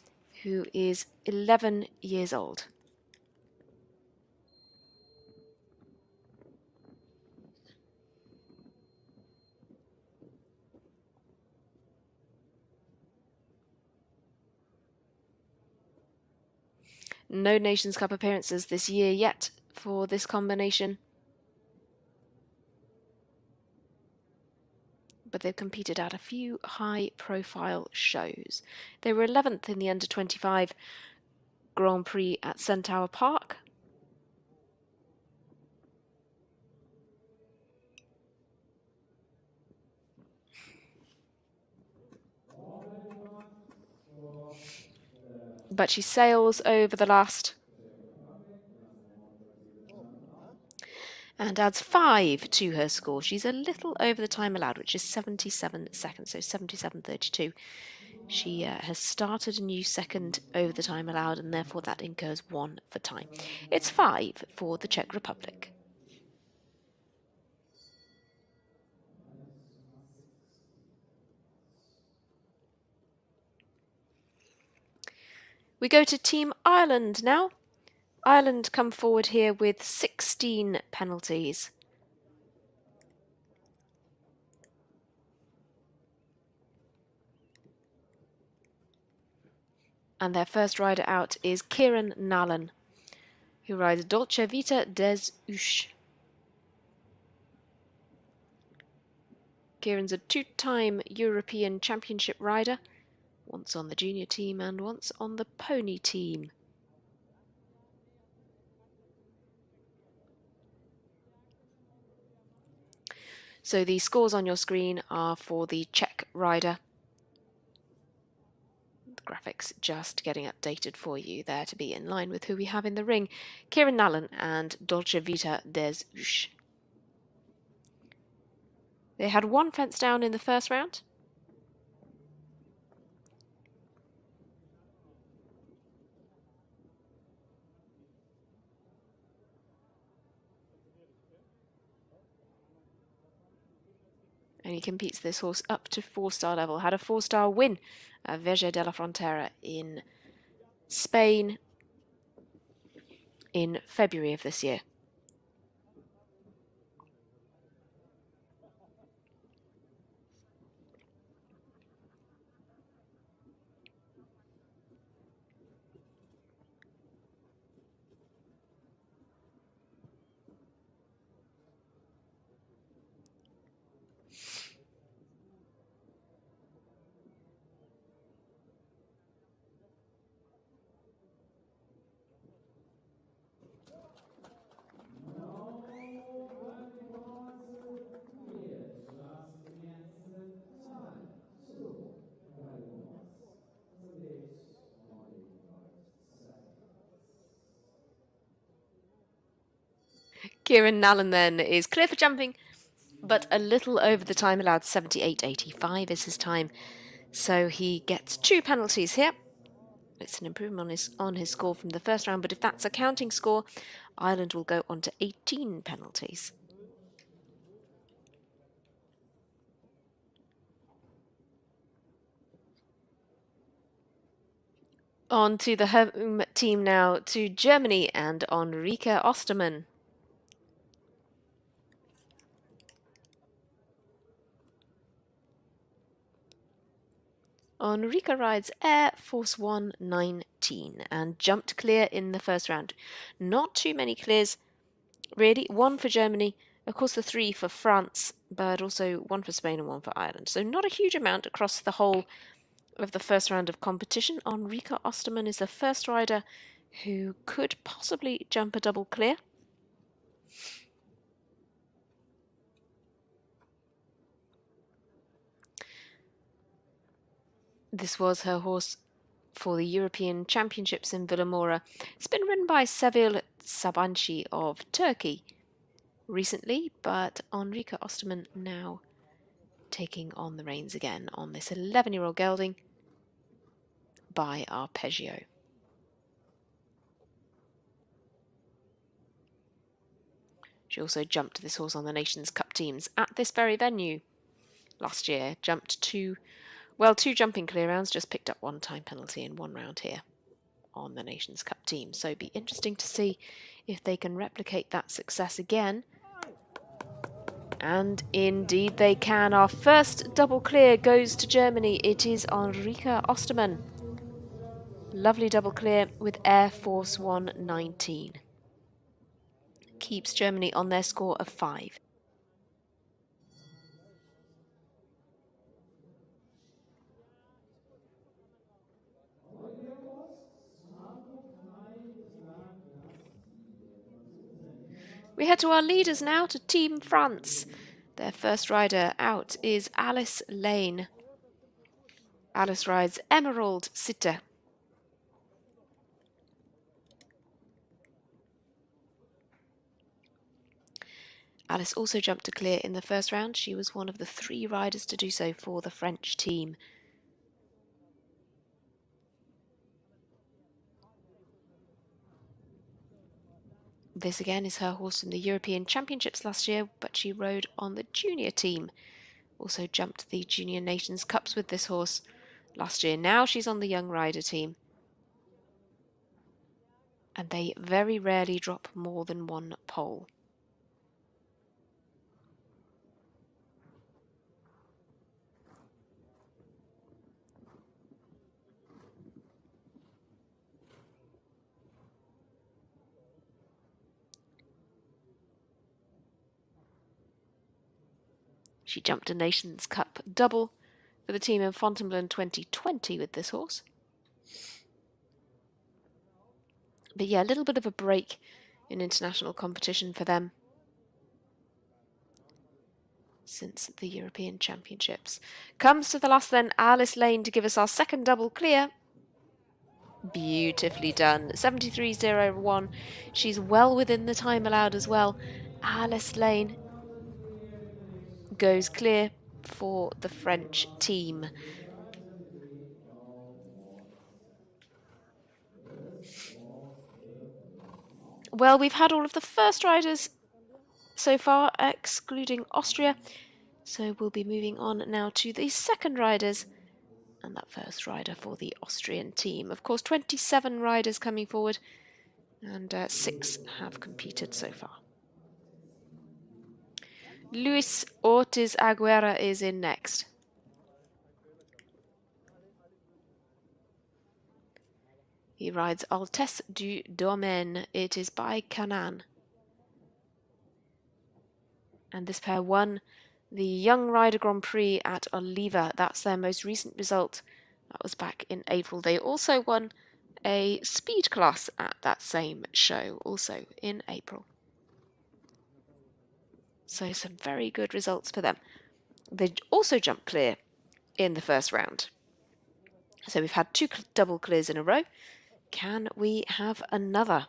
who is 11 years old. No Nations Cup appearances this year yet for this combination, but they've competed at a few high-profile shows. They were 11th in the Under-25 Grand Prix at Centaur Park. But she sails over the last and adds 5 to her score. She's a little over the time allowed, which is 77 seconds, so 77.32. She has started a new second over the time allowed, and therefore that incurs 1 for time. It's 5 for the Czech Republic. We go to Team Ireland now. Ireland come forward here with 16 penalties. And their first rider out is Kieran Nallen, who rides Dolce Vita des Uches. Kieran's a 2-time European Championship rider, once on the junior team and once on the pony team. So the scores on your screen are for the Czech rider. The graphics just getting updated for you there to be in line with who we have in the ring. Kieran Nallen and Dolce Vita des Uches. They had 1 fence down in the first round. And he competes this horse up to 4-star level. Had a 4-star win at Verge de la Frontera in Spain in February of this year. Kieran Nallen then is clear for jumping, but a little over the time allowed. 78.85 is his time. So he gets 2 penalties here. It's an improvement on his score from the first round, but if that's a counting score, Ireland will go on to 18 penalties. On to the home team now, to Germany and Enrique Ostermann. Enrique rides Air Force 119 and jumped clear in the first round. Not too many clears, really. One for Germany, of course the 3 for France, but also 1 for Spain and 1 for Ireland. So not a huge amount across the whole of the first round of competition. Enrique Ostermann is the first rider who could possibly jump a double clear. This was her horse for the European Championships in Villamora. It's been ridden by Sevil Sabanci of Turkey recently, but Enrique Ostermann now taking on the reins again on this 11-year-old gelding by Arpeggio. She also jumped this horse on the Nations Cup teams at this very venue last year. Jumped two jumping clear rounds, just picked up 1 time penalty in 1 round here on the Nations Cup team. So it'd be interesting to see if they can replicate that success again. And indeed they can. Our first double clear goes to Germany. It is Enrique Ostermann. Lovely double clear with Air Force 119. Keeps Germany on their score of 5. We head to our leaders now, to Team France. Their first rider out is Alice Lane. Alice rides Emerald Sitte. Alice also jumped a clear in the first round. She was one of the 3 riders to do so for the French team. This again is her horse from the European Championships last year, but she rode on the junior team. Also jumped the Junior Nations Cups with this horse last year. Now she's on the young rider team. And they very rarely drop more than 1 pole. She jumped a Nations Cup double for the team in Fontainebleau in 2020 with this horse. But yeah, a little bit of a break in international competition for them since the European Championships. Comes to the last then, Alice Lane to give us our second double clear. Beautifully done. 73.01. She's well within the time allowed as well. Alice Lane goes clear for the French team. Well, we've had all of the first riders so far, excluding Austria. So we'll be moving on now to the second riders and that first rider for the Austrian team. Of course, 27 riders coming forward and 6 have competed so far. Luis Ortiz Aguera is in next. He rides Altesse du Domaine. It is by Canaan. And this pair won the Young Rider Grand Prix at Oliva. That's their most recent result. That was back in April. They also won a speed class at that same show, also in April. So some very good results for them. They also jumped clear in the first round. So we've had 2 double clears in a row. Can we have another?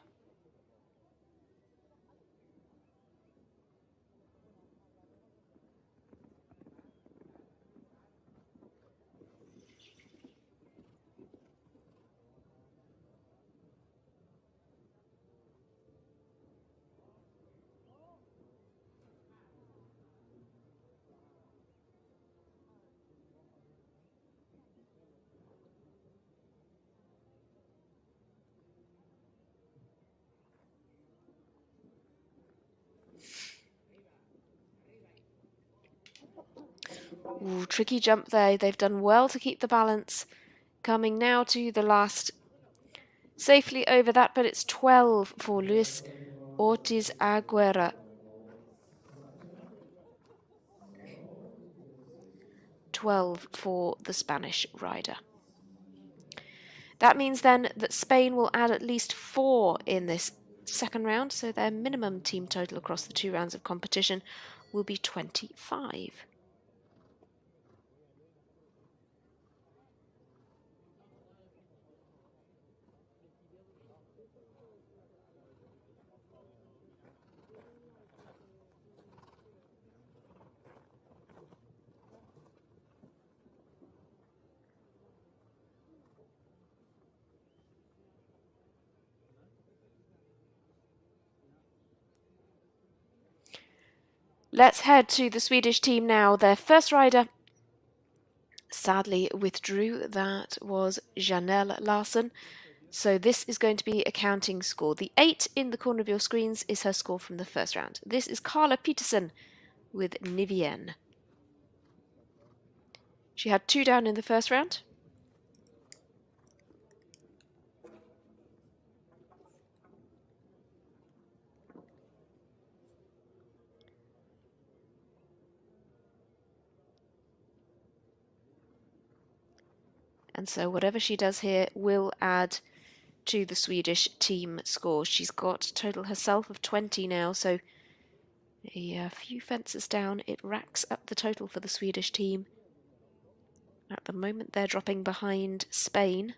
Ooh, tricky jump there. They've done well to keep the balance. Coming now to the last. Safely over that, but it's 12 for Luis Ortiz Aguera. 12 for the Spanish rider. That means then that Spain will add at least 4 in this second round, so their minimum team total across the 2 rounds of competition will be 25. Let's head to the Swedish team now. Their first rider sadly withdrew. That was Janelle Larsson. So this is going to be a counting score. The 8 in the corner of your screens is her score from the first round. This is Carla Peterson with Nivien. She had 2 down in the first round. And so whatever she does here will add to the Swedish team score. She's got total herself of 20 now, so a few fences down, it racks up the total for the Swedish team. At the moment, they're dropping behind Spain.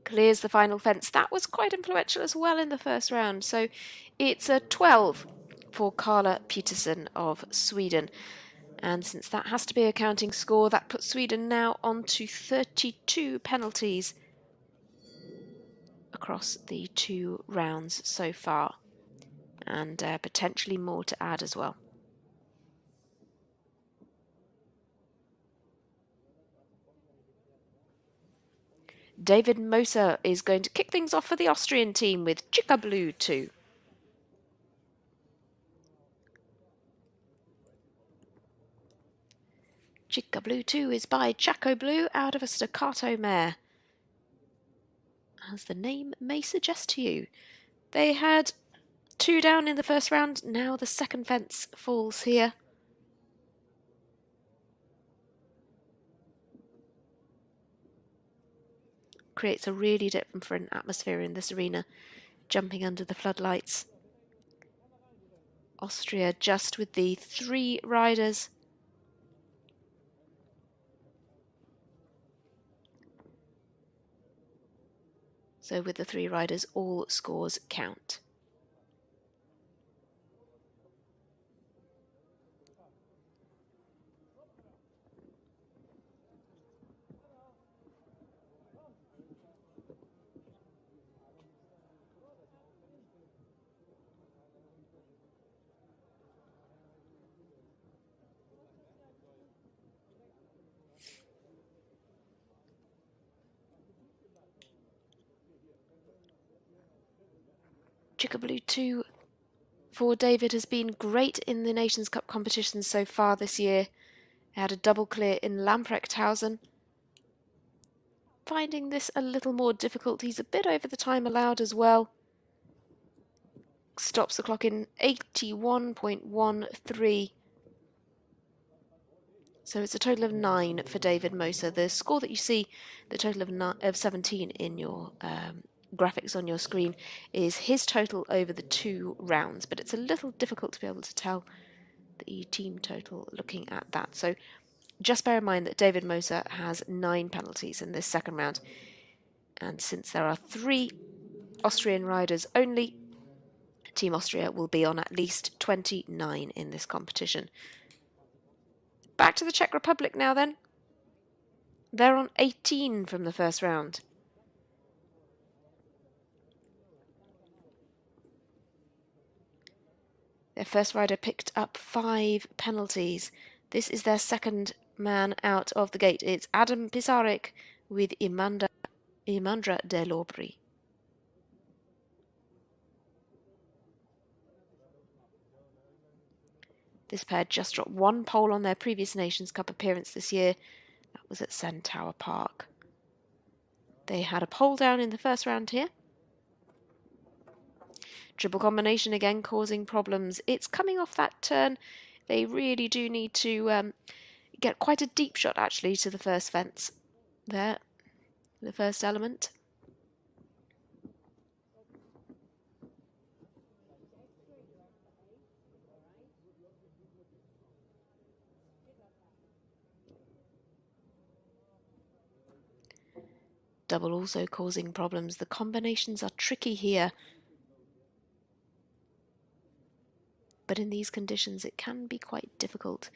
Clears the final fence. That was quite influential as well in the first round. So it's a 12 for Carla Peterson of Sweden. And since that has to be a counting score, that puts Sweden now on to 32 penalties across the 2 rounds so far. And potentially more to add as well. David Moser is going to kick things off for the Austrian team with Chica Blue 2. Chica Blue 2 is by Chaco Blue out of a staccato mare, as the name may suggest to you. They had 2 down in the first round, now the second fence falls here. Creates a really different atmosphere in this arena, jumping under the floodlights. Austria just with the 3 riders. So with the 3 riders, all scores count. Chica Blue 2 for David has been great in the Nations Cup competitions so far this year. He had a double clear in Lamprechtshausen. Finding this a little more difficult. He's a bit over the time allowed as well. Stops the clock in 81.13. So it's a total of 9 for David Moser. The score that you see, the total of 17 in your graphics on your screen, is his total over the 2 rounds. But it's a little difficult to be able to tell the team total looking at that. So just bear in mind that David Moser has 9 penalties in this second round. And since there are 3 Austrian riders only, Team Austria will be on at least 29 in this competition. Back to the Czech Republic now then. They're on 18 from the first round. Their first rider picked up 5 penalties. This is their second man out of the gate. It's Adam Pisaric with Imandra de l'Aubry. This pair just dropped 1 pole on their previous Nations Cup appearance this year. That was at Centaur Park. They had a pole down in the first round here. Triple combination again causing problems. It's coming off that turn. They really do need to get quite a deep shot actually to the first fence there, the first element. Double also causing problems. The combinations are tricky here. But in these conditions it can be quite difficult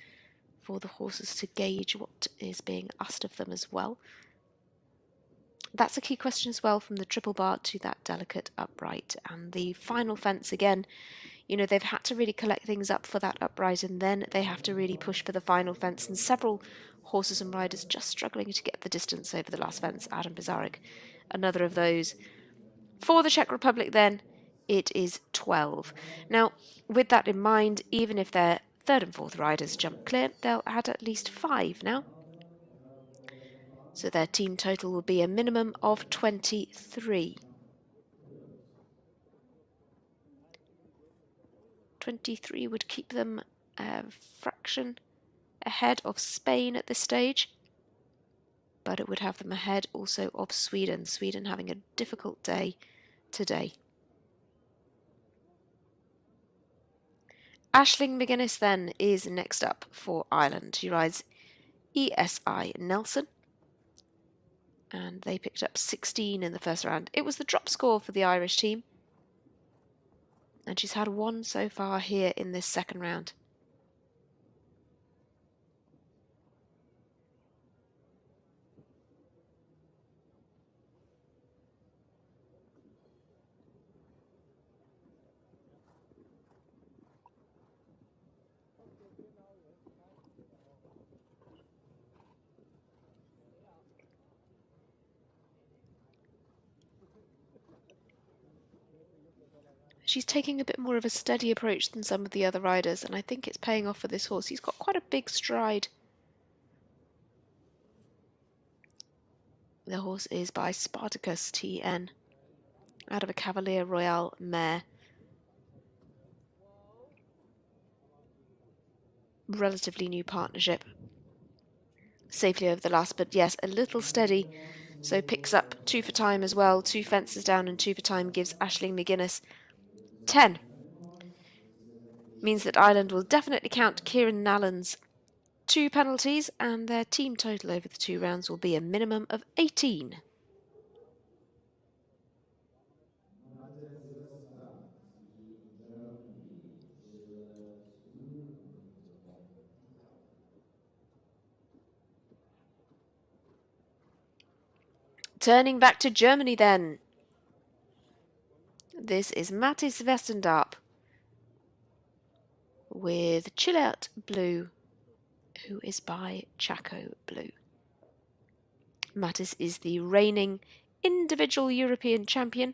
for the horses to gauge what is being asked of them as well. That's a key question as well, from the triple bar to that delicate upright. And the final fence again, you know, they've had to really collect things up for that upright, and then they have to really push for the final fence. And several horses and riders just struggling to get the distance over the last fence. Adam Bizarek, another of those. For the Czech Republic then, it is 12. Now, with that in mind, even if their third and fourth riders jump clear, they'll add at least 5 now. So their team total will be a minimum of 23. 23 would keep them a fraction ahead of Spain at this stage, but it would have them ahead also of Sweden. Sweden having a difficult day today. Aisling McGuinness then is next up for Ireland. She rides ESI Nelson, and they picked up 16 in the first round. It was the drop score for the Irish team, and she's had 1 so far here in this second round. She's taking a bit more of a steady approach than some of the other riders, and I think it's paying off for this horse. He's got quite a big stride. The horse is by Spartacus TN, out of a Cavalier Royale mare. Relatively new partnership. Safely over the last, but yes, a little steady. So picks up 2 for time as well. 2 fences down and 2 for time gives Aisling McGuinness 10. Means that Ireland will definitely count Kieran Nallen's 2 penalties, and their team total over the 2 rounds will be a minimum of 18. Turning back to Germany then. This is Mattis Westendorp with Chillout Blue, who is by Chaco Blue. Mattis is the reigning individual European champion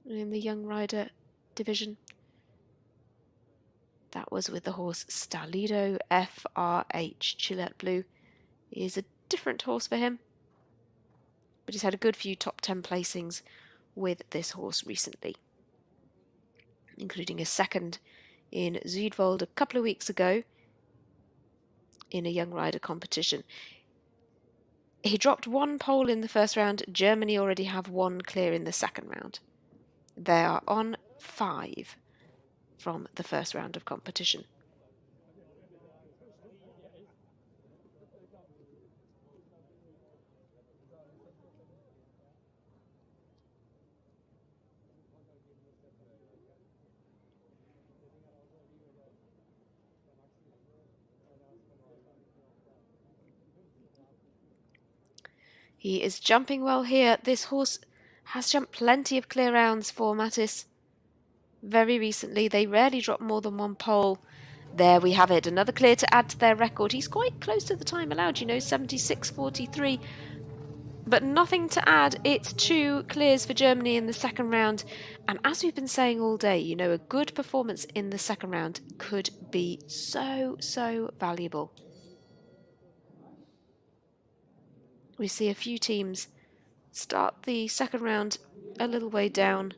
in the young rider division. That was with the horse Stalido FRH. Chillout Blue is a different horse for him, but he's had a good few top 10 placings with this horse recently, including a second in Zuidwald a couple of weeks ago in a young rider competition. He dropped 1 pole in the first round. Germany already have 1 clear in the second round. They are on 5 from the first round of competition. He is jumping well here. This horse has jumped plenty of clear rounds for Mattis. very recently. They rarely drop more than one pole. There we have it. Another clear to add to their record. He's quite close to the time allowed, 76.43. But nothing to add. It's 2 clears for Germany in the second round. And as we've been saying all day, a good performance in the second round could be so, so valuable. We see a few teams start the second round a little way down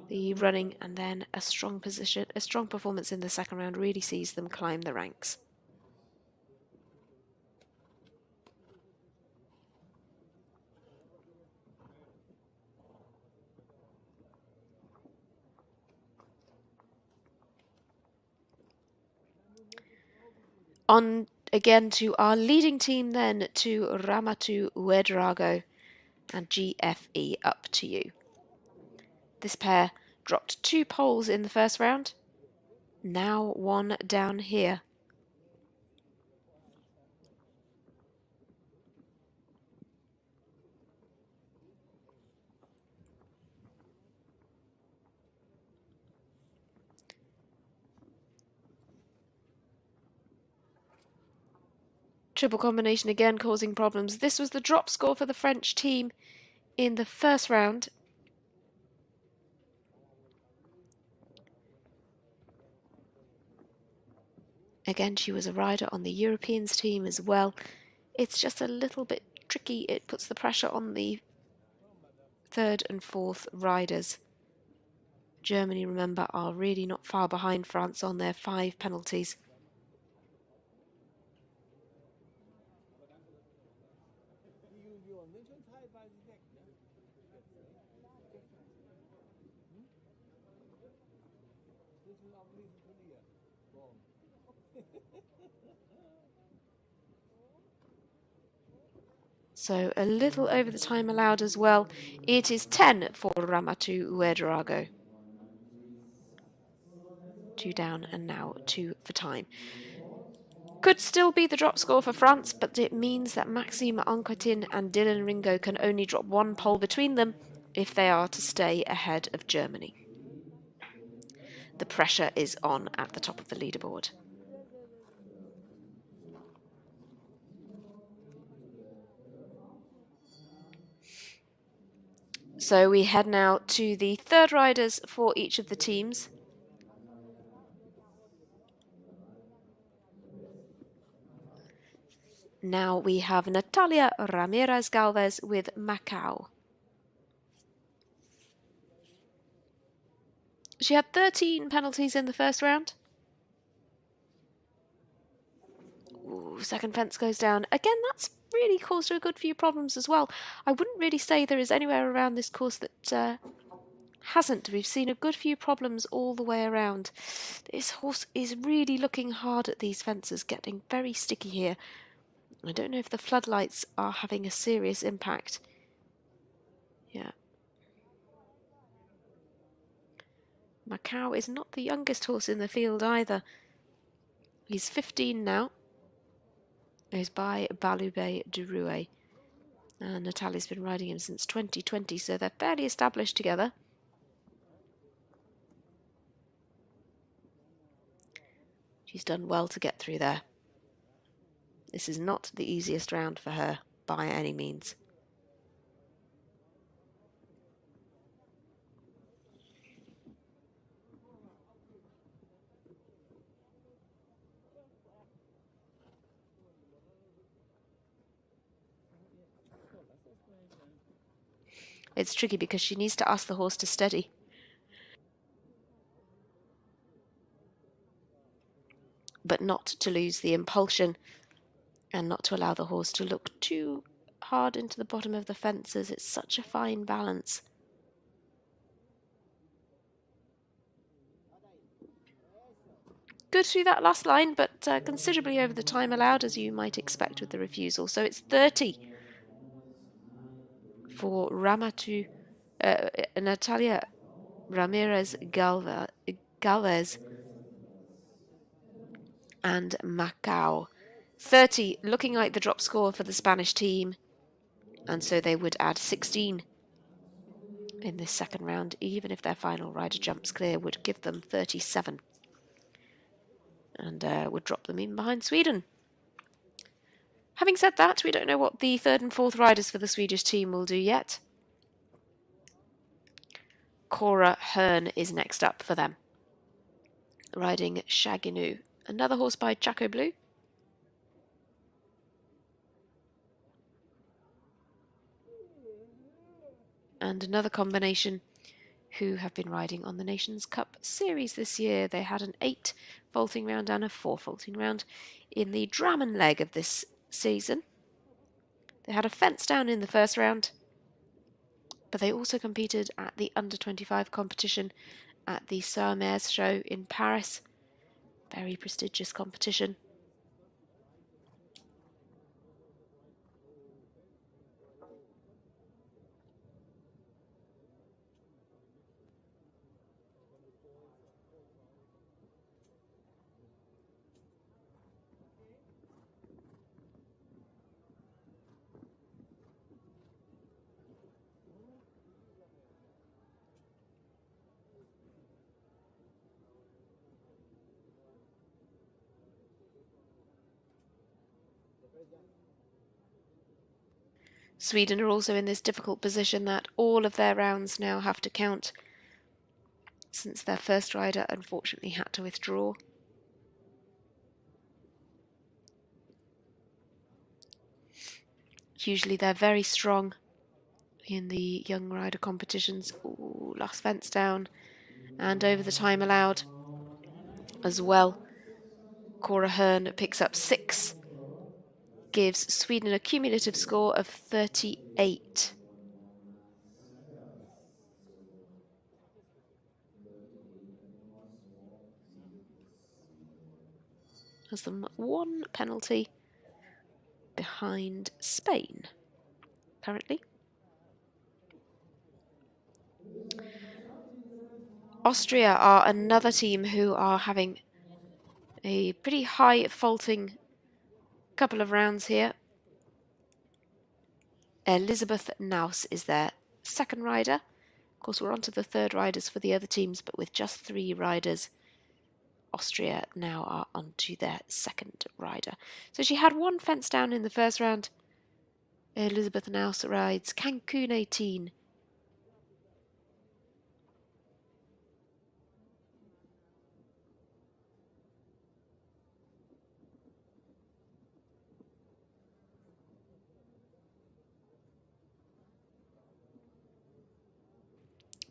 the running, and then a strong performance in the second round really sees them climb the ranks. On again to our leading team then, to Ramatu Uedrago and GFE, up to you. This pair dropped 2 poles in the first round, now 1 down here. Triple combination again causing problems. This was the drop score for the French team in the first round. Again, she was a rider on the Europeans team as well. It's just a little bit tricky. It puts the pressure on the third and fourth riders. Germany, remember, are really not far behind France on their 5 penalties. So a little over the time allowed as well. It is 10 for Ramatu Uedrago. 2 down and now 2 for time. Could still be the drop score for France, but it means that Maxime Anquetin and Dylan Ringo can only drop 1 pole between them if they are to stay ahead of Germany. The pressure is on at the top of the leaderboard. So we head now to the third riders for each of the teams. Now we have Natalia Ramirez Galvez with Macau. She had 13 penalties in the first round. Ooh, second fence goes down. Again, that's really caused her a good few problems as well. I wouldn't really say there is anywhere around this course that hasn't. We've seen a good few problems all the way around. This horse is really looking hard at these fences, getting very sticky here. I don't know if the floodlights are having a serious impact. Yeah. Macau is not the youngest horse in the field either. He's 15 now. He's by Balube Durouet. And Natalia's been riding him since 2020, so they're fairly established together. She's done well to get through there. This is not the easiest round for her by any means. It's tricky because she needs to ask the horse to steady. But not to lose the impulsion and not to allow the horse to look too hard into the bottom of the fences. It's such a fine balance. Good through that last line, but considerably over the time allowed, as you might expect with the refusal. So it's 30 for Natalia Ramirez Galvez and Macau. 30 looking like the drop score for the Spanish team, and so they would add 16 in this second round, even if their final rider jumps clear, would give them 37 and would drop them in behind Sweden. Having said that, we don't know what the third and fourth riders for the Swedish team will do yet. Cora Hearn is next up for them, riding Shaginu, another horse by Chaco Blue. And another combination who have been riding on the Nations Cup Series this year. They had an 8 vaulting round and a 4 vaulting round in the Drammen leg of this season. They had a fence down in the first round, but they also competed at the under-25 competition at the Saint-Maur's show in Paris. Very prestigious competition. Sweden are also in this difficult position that all of their rounds now have to count, since their first rider unfortunately had to withdraw. Usually they're very strong in the young rider competitions. Ooh, last fence down and over the time allowed as well. Cora Hearn picks up 6, gives Sweden a cumulative score of 38. Has them 1 penalty behind Spain currently. Austria are another team who are having a pretty high faulting couple of rounds here. Elisabeth Naus is their second rider. Of course, we're on to the third riders for the other teams, but with just 3 riders, Austria now are onto their second rider. So she had 1 fence down in the first round. Elisabeth Naus rides Cancun 18.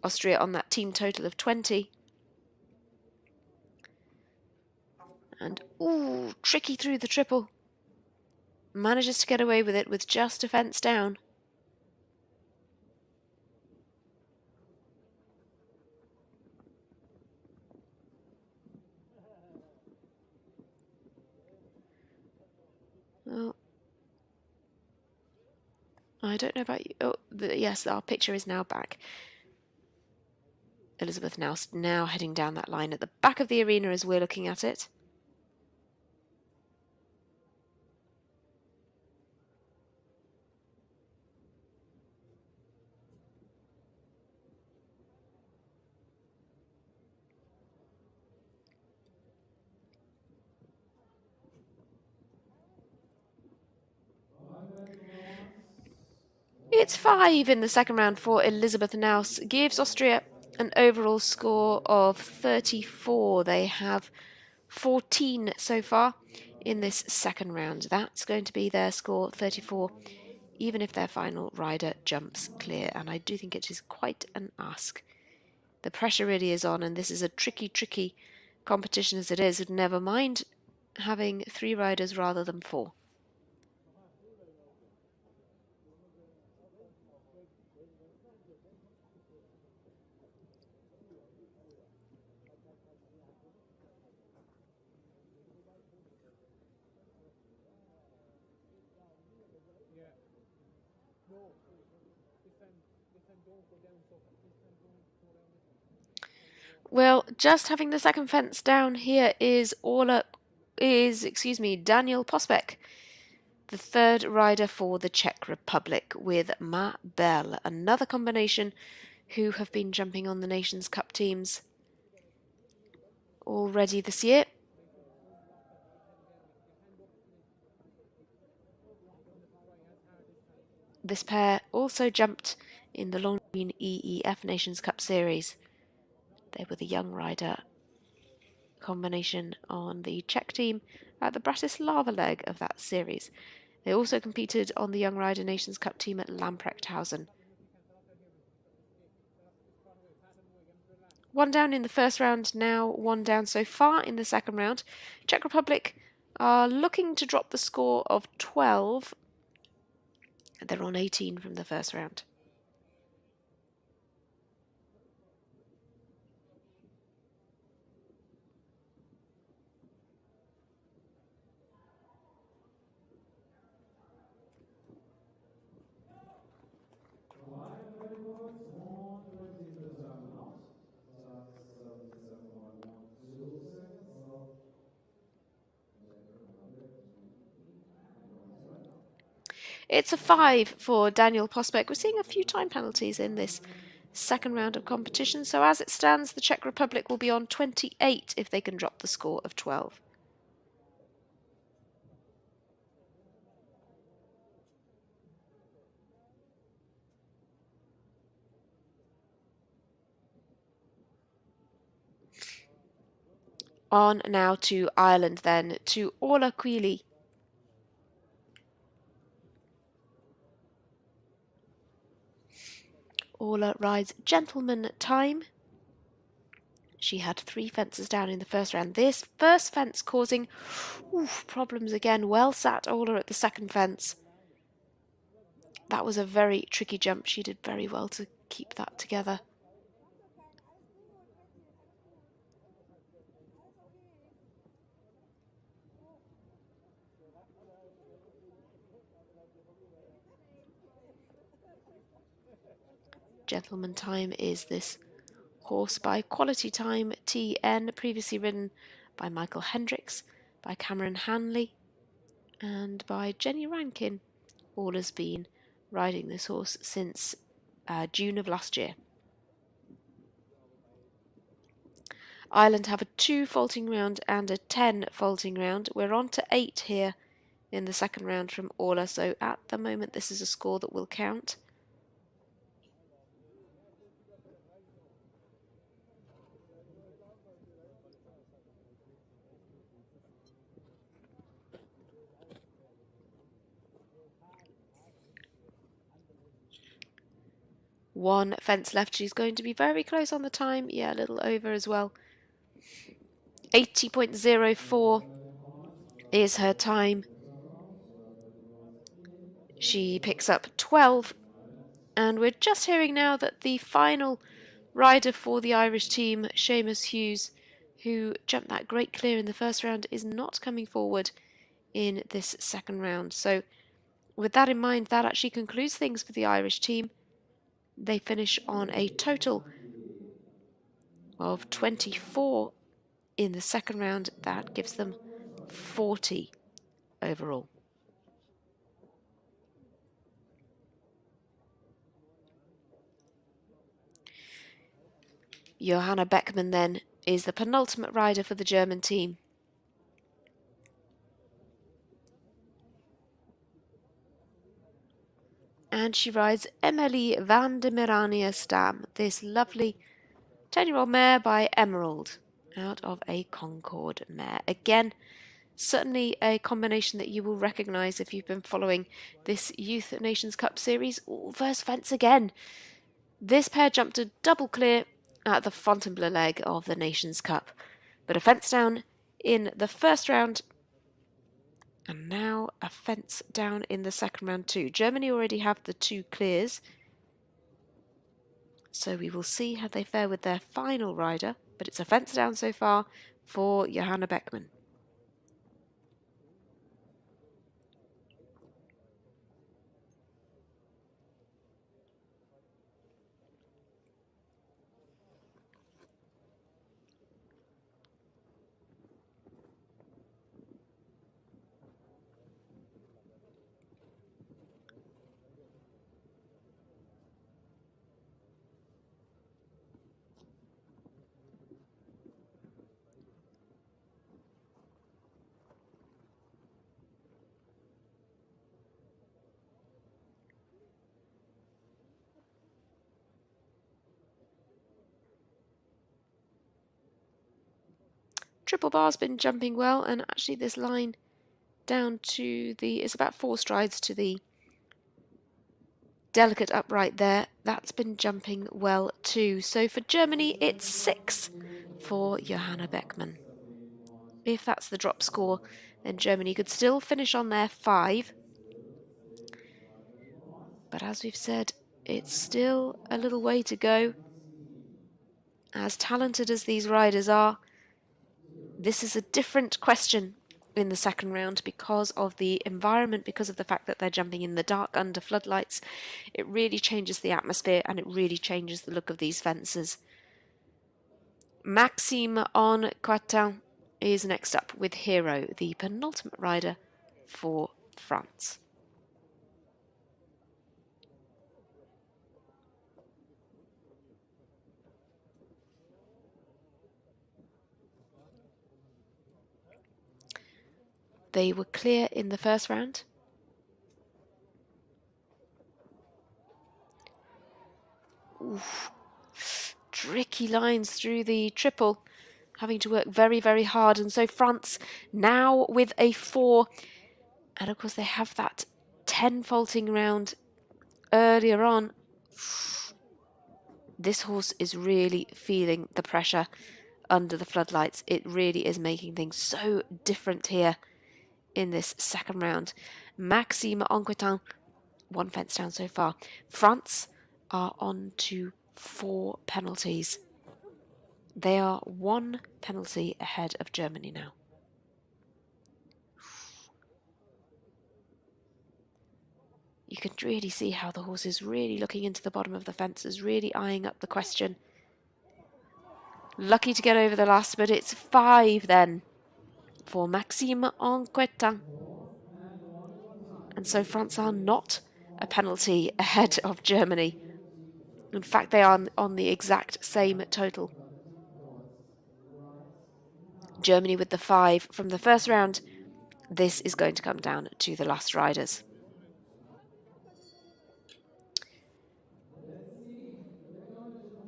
Austria on that team total of 20. And, ooh, tricky through the triple. Manages to get away with it with just a fence down. Well, I don't know about you. Oh, yes, our picture is now back. Elisabeth now heading down that line at the back of the arena as we're looking at it. It's 5 in the second round for Elisabeth Naus. Gives Austria an overall score of 34. They have 14 so far in this second round. That's going to be their score, 34, even if their final rider jumps clear. And I do think it is quite an ask. The pressure really is on, and this is a tricky competition as it is. Never mind having 3 riders rather than 4. Well, just having the second fence down here is Daniel Pospek, the third rider for the Czech Republic, with Ma Belle, another combination who have been jumping on the Nations Cup teams already this year. This pair also jumped in the Longines EEF Nations Cup series. They were the young rider combination on the Czech team at the Bratislava leg of that series. They also competed on the Young Rider Nations Cup team at Lamprecht-Hausen. One down in the first round now, one down so far in the second round. Czech Republic are looking to drop the score of 12. They're on 18 from the first round. It's a 5 for Daniel Posbeck. We're seeing a few time penalties in this second round of competition, so as it stands, the Czech Republic will be on 28 if they can drop the score of 12. On now to Ireland then, to Orla Queally. Orla rides Gentleman Time. She had 3 fences down in the first round. This first fence causing problems again. Well sat Orla at the second fence. That was a very tricky jump. She did very well to keep that together. Gentleman Time is this horse by Quality Time TN, previously ridden by Michael Hendricks, by Cameron Hanley, and by Jenny Rankin. All has been riding this horse since June of last year. Ireland have a 2 faulting round and a 10 faulting round. We're on to 8 here in the second round from Orla, so at the moment this is a score that will count. One fence left. She's going to be very close on the time. Yeah, a little over as well. 80.04 is her time. She picks up 12. And we're just hearing now that the final rider for the Irish team, Seamus Hughes, who jumped that great clear in the first round, is not coming forward in this second round. So with that in mind, that actually concludes things for the Irish team. They finish on a total of 24 in the second round. That gives them 40 overall. Johanna Beckmann then is the penultimate rider for the German team. And she rides Emilie van de Merania Stam, this lovely 10-year-old mare by Emerald, out of a Concord mare. Again, certainly a combination that you will recognise if you've been following this Youth Nations Cup series. Ooh, first fence again. This pair jumped a double clear at the Fontainebleau leg of the Nations Cup, but a fence down in the first round, and now a fence down in the second round too. Germany already have the 2 clears, so we will see how they fare with their final rider, but it's a fence down so far for Johanna Beckmann. Triple bar's been jumping well, and actually this line down to it's about 4 strides to the delicate upright there. That's been jumping well too. So for Germany, it's 6 for Johanna Beckmann. If that's the drop score, then Germany could still finish on their 5. But as we've said, it's still a little way to go. As talented as these riders are, this is a different question in the second round because of the environment, because of the fact that they're jumping in the dark under floodlights. It really changes the atmosphere and it really changes the look of these fences. Maxime en Coitin is next up with Hero, the penultimate rider for France. They were clear in the first round. Oof. Tricky lines through the triple, having to work very, very hard. And so France now with a 4. And of course they have that 10 faulting round earlier on. This horse is really feeling the pressure under the floodlights. It really is making things so different here in this second round. Maxime en Coitin, 1 fence down so far. France are on to 4 penalties. They are 1 penalty ahead of Germany now. You can really see how the horse is really looking into the bottom of the fences, really eyeing up the question. Lucky to get over the last, but it's 5 then for Maxime en Coitin. And so France are not a penalty ahead of Germany. In fact, they are on the exact same total. Germany with the 5 from the first round. This is going to come down to the last riders.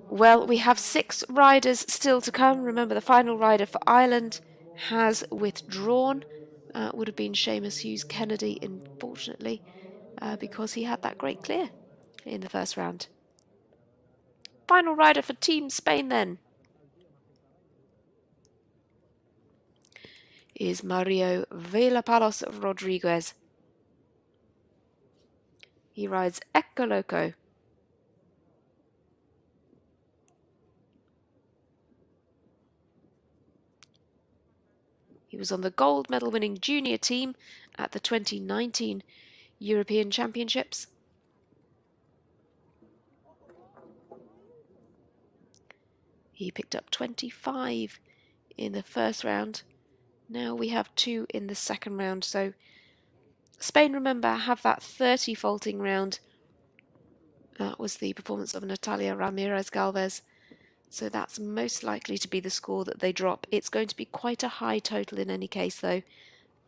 Well, we have 6 riders still to come. Remember, the final rider for Ireland has withdrawn. Would have been Seamus Hughes Kennedy, unfortunately, because he had that great clear in the first round. Final rider for Team Spain then is Mario Velapalos Rodriguez. He rides Ecoloco. He was on the gold medal winning junior team at the 2019 European Championships. He picked up 25 in the first round. Now we have 2 in the second round. So Spain, remember, have that 30 faulting round. That was the performance of Natalia Ramirez Galvez. So that's most likely to be the score that they drop. It's going to be quite a high total in any case, though,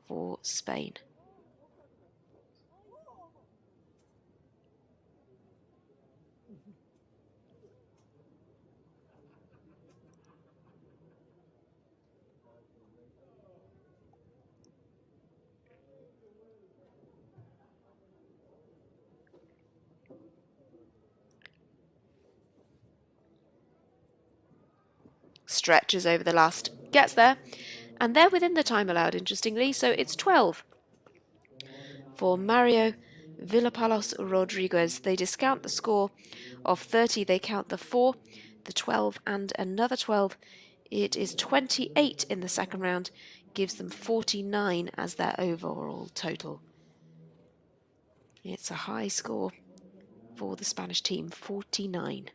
for Spain. Stretches over the last, gets there, and they're within the time allowed, interestingly, so it's 12 for Mario Villapalos Rodriguez. They discount the score of 30, they count the 4, the 12 and another 12. It is 28 in the second round, gives them 49 as their overall total. It's a high score for the Spanish team, 49.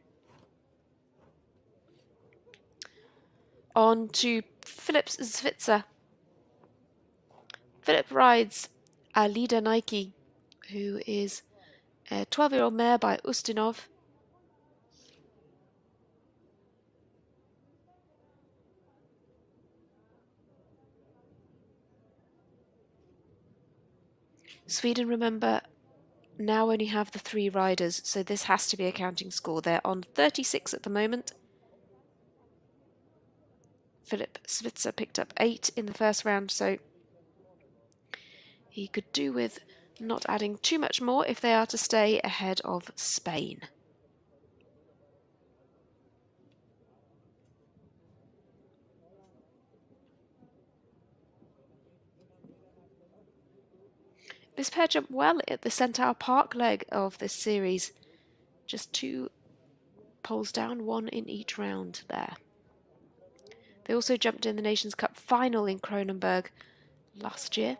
On to Philip Zvitzer. Philip rides Alida Nike, who is a 12-year-old mare by Ustinov. Sweden, remember, now only have the 3 riders, so this has to be a counting score. They're on 36 at the moment. Philip Svitzer picked up 8 in the first round, so he could do with not adding too much more if they are to stay ahead of Spain. This pair jumped well at the Centaur Park leg of this series. Just 2 poles down, 1 in each round there. They also jumped in the Nations Cup final in Kronenberg last year.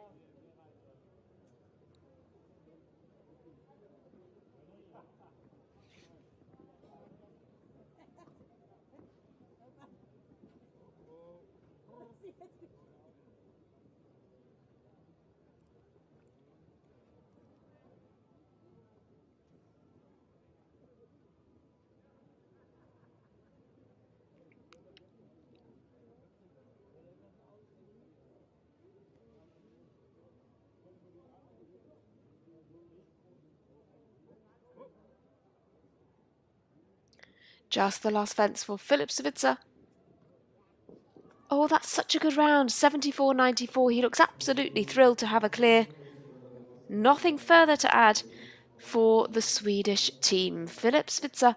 Just the last fence for Philip Svitzer. Oh, that's such a good round. 74.94. He looks absolutely thrilled to have a clear. Nothing further to add for the Swedish team. Philip Svitzer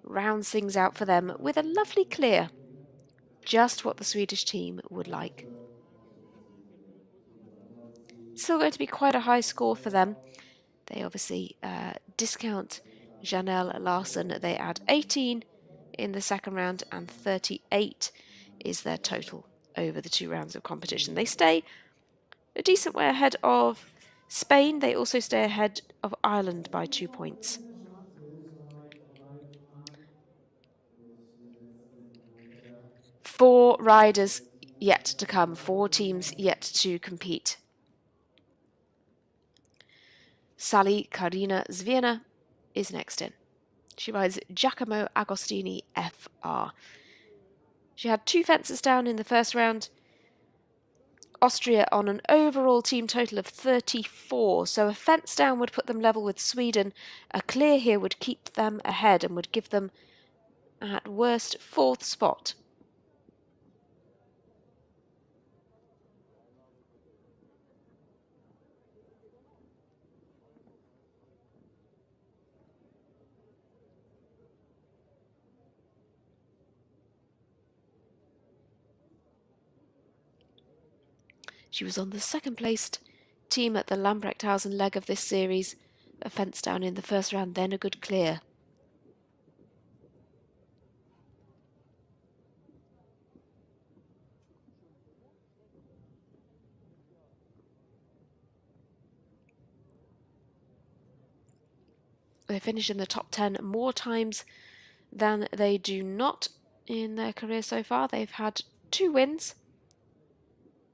rounds things out for them with a lovely clear. Just what the Swedish team would like. Still going to be quite a high score for them. They obviously discount Janelle Larsson. They add 18 in the second round and 38 is their total over the 2 rounds of competition. They stay a decent way ahead of Spain. They also stay ahead of Ireland by 2 points. 4 riders yet to come, 4 teams yet to compete. Sally Karina Zvierna is next in. She rides Giacomo Agostini FR. She had 2 fences down in the first round. Austria on an overall team total of 34, so a fence down would put them level with Sweden. A clear here would keep them ahead and would give them, at worst, 4th spot. She was on the second placed team at the Lambrechthausen leg of this series. A fence down in the first round, then a good clear. They finish in the top 10 more times than they do not in their career so far. They've had 2 wins,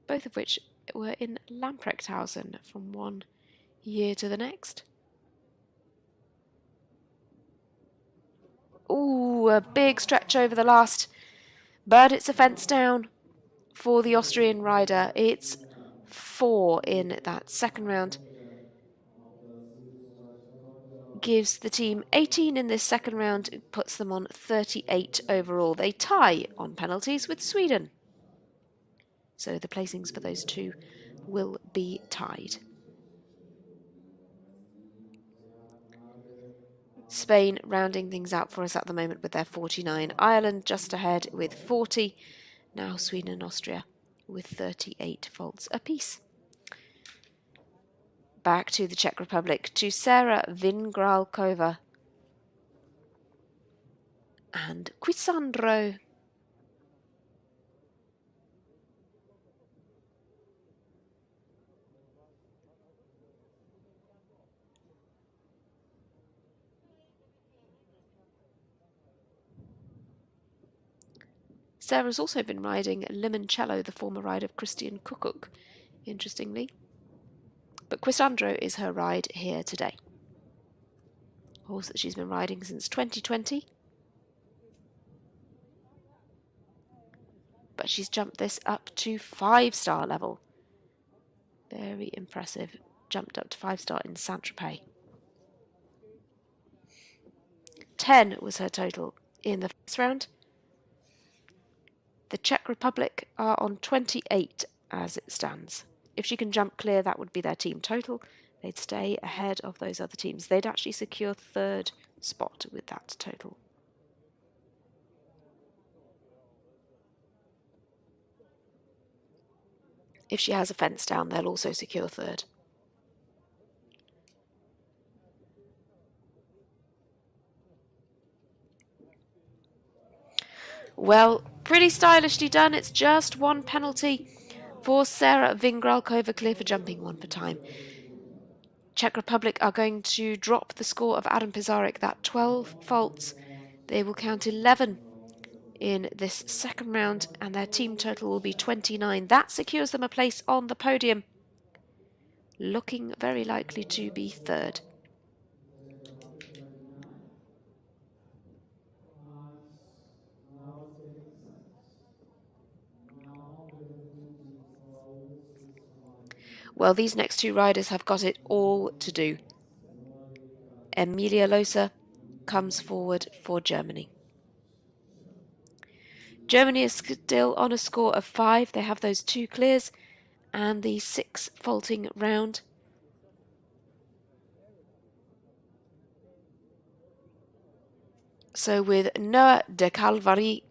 both of which were in Lambrechthausen from one year to the next. Ooh, a big stretch over the last, but it's a fence down for the Austrian rider. It's 4 in that second round. Gives the team 18 in this second round. It puts them on 38 overall. They tie on penalties with Sweden. So the placings for those 2 will be tied. Spain rounding things out for us at the moment with their 49. Ireland just ahead with 40. Now Sweden and Austria with 38 faults apiece. Back to the Czech Republic, to Sarah Vingralkova and Quisandro. Sarah's also been riding Limoncello, the former ride of Christian Kukuk, interestingly. But Quisandro is her ride here today. Horse that she's been riding since 2020. But she's jumped this up to 5-star level. Very impressive. Jumped up to 5-star in Saint-Tropez. 10 was her total in the first round. The Czech Republic are on 28 as it stands. If she can jump clear, that would be their team total. They'd stay ahead of those other teams. They'd actually secure third spot with that total. If she has a fence down, they'll also secure third. Well, pretty stylishly done. It's just one penalty for Sarah Vingralkova, clear for jumping, one for time. Czech Republic are going to drop the score of Adam Pizarnik, that 12 faults. They will count 11 in this second round, and their team total will be 29. That secures them a place on the podium, looking very likely to be third. Well, these next two riders have got it all to do. Emilia Losa comes forward for Germany. Germany is still on a score of 5. They have those 2 clears and the 6 faulting round. So with Noa de Calvary,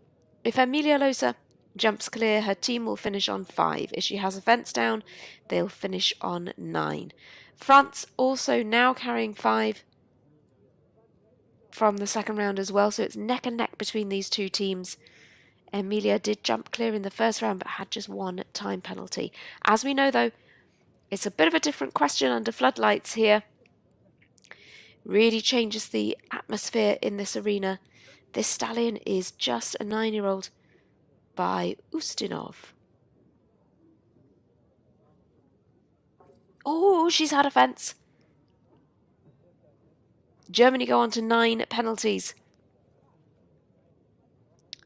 if Emilia Losa jumps clear, her team will finish on 5. If she has a fence down, they'll finish on 9. France also now carrying 5 from the second round as well, so it's neck and neck between these two teams. Emilia did jump clear in the first round, but had just 1 time penalty. As we know, though, it's a bit of a different question under floodlights here. Really changes the atmosphere in this arena. This stallion is just a 9-year-old by Ustinov. Oh, she's had a fence. Germany go on to 9 penalties.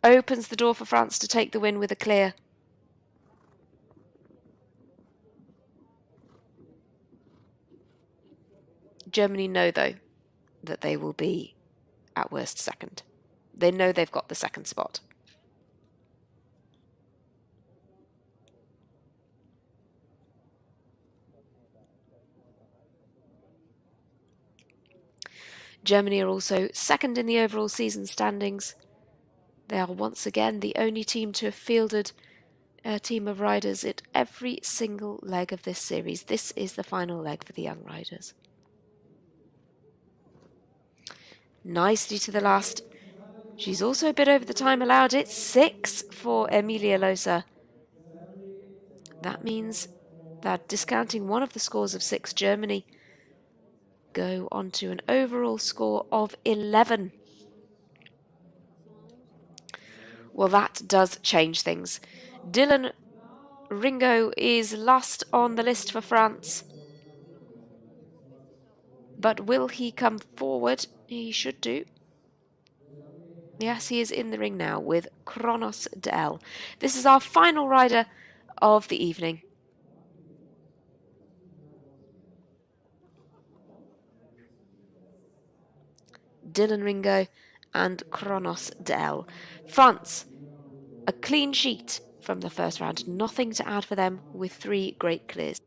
Opens the door for France to take the win with a clear. Germany know, though, that they will be at worst second. They know they've got the second spot. Germany are also second in the overall season standings. They are once again the only team to have fielded a team of riders at every single leg of this series. This is the final leg for the young riders. Nicely to the last. She's also a bit over the time allowed. It's 6 for Emilia Losa. That means that discounting one of the scores of 6, Germany go on to an overall score of 11. Well, that does change things. Dylan Ringo is last on the list for France. But will he come forward? He should do. Yes, he is in the ring now with Kronos Del. This is our final rider of the evening. Dylan Ringo and Kronos Del. France, a clean sheet from the first round. Nothing to add for them with 3 great clears.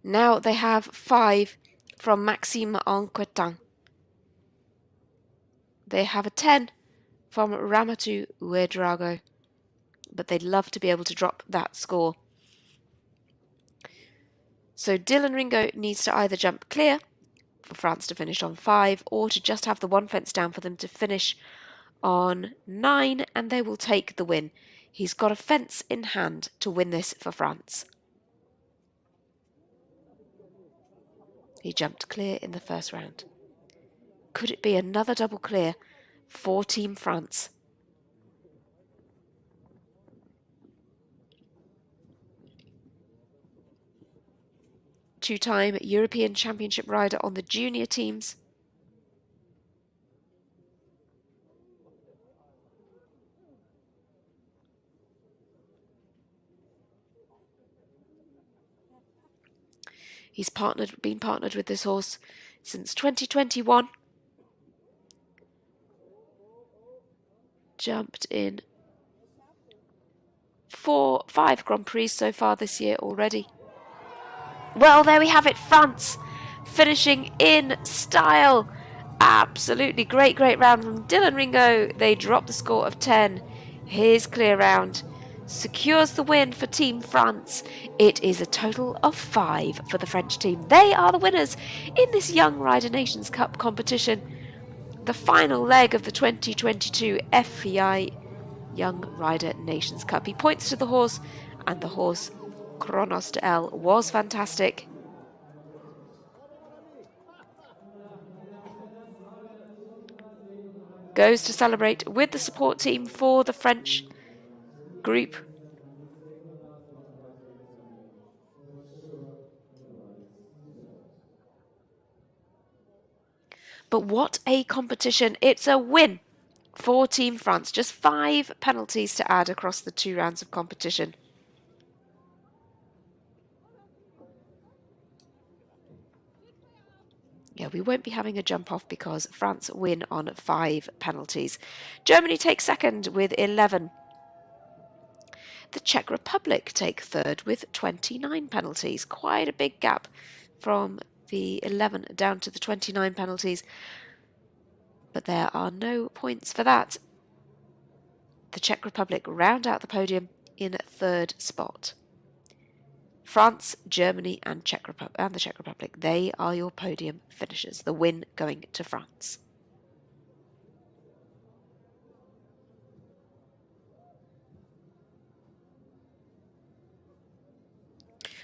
Now they have 5 from Maxime Anquetin. They have a 10 from Ramatu Uedrago, but they'd love to be able to drop that score. So Dylan Ringo needs to either jump clear for France to finish on 5, or to just have the 1 fence down for them to finish on 9, and they will take the win. He's got a fence in hand to win this for France. He jumped clear in the first round. Could it be another double clear for Team France? Two-time European Championship rider on the junior teams. He's been partnered with this horse since 2021. Jumped in 5 Grand Prix so far this year already. Well, there we have it, France finishing in style. Absolutely great round from Dylan Ringo. They drop the score of 10. His clear round secures the win for Team France. It is a total of 5 for the French team. They are the winners in this Young Rider Nations Cup competition. The final leg of the 2022 FEI Young Rider Nations Cup. He points to the horse, and the horse, Kronos de L, was fantastic. Goes to celebrate with the support team for the French group. But what a competition. It's a win for Team France. Just 5 penalties to add across the 2 rounds of competition. Yeah, we won't be having a jump off because France win on 5 penalties. Germany takes second with 11. The Czech Republic take third with 29 penalties. Quite a big gap from the 11 down to the 29 penalties. But there are no points for that. The Czech Republic round out the podium in 3rd spot. France, Germany and the Czech Republic, they are your podium finishers. The win going to France.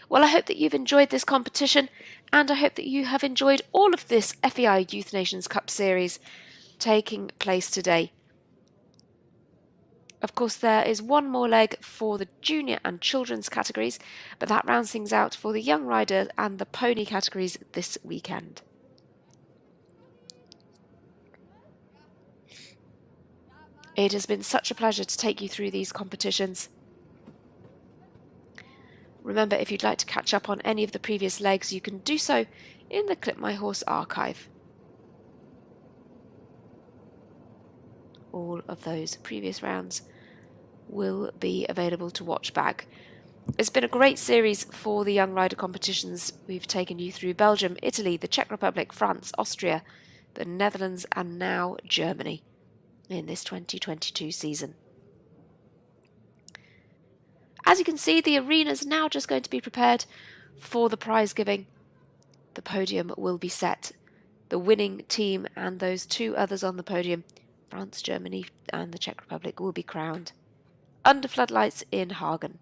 Well, I hope that you've enjoyed this competition, and I hope that you have enjoyed all of this FEI Youth Nations Cup series taking place today. Of course, there is one more leg for the junior and children's categories, but that rounds things out for the young rider and the pony categories this weekend. It has been such a pleasure to take you through these competitions. Remember, if you'd like to catch up on any of the previous legs, you can do so in the Clip My Horse archive. All of those previous rounds will be available to watch back. It's been a great series for the young rider competitions. We've taken you through Belgium, Italy, the Czech Republic, France, Austria, the Netherlands and now Germany in this 2022 season. As you can see, the arena is now just going to be prepared for the prize giving. The podium will be set. The winning team and those 2 others on the podium, France, Germany and the Czech Republic, will be crowned under floodlights in Hagen.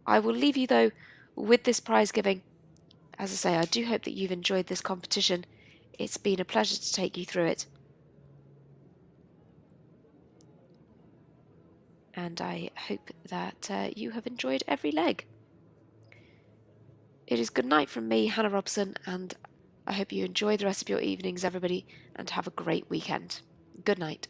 I will leave you though with this prize giving. As I say, I do hope that you've enjoyed this competition. It's been a pleasure to take you through it. And I hope that you have enjoyed every leg. It is good night from me, Hannah Robson, and I hope you enjoy the rest of your evenings, everybody, and have a great weekend. Good night.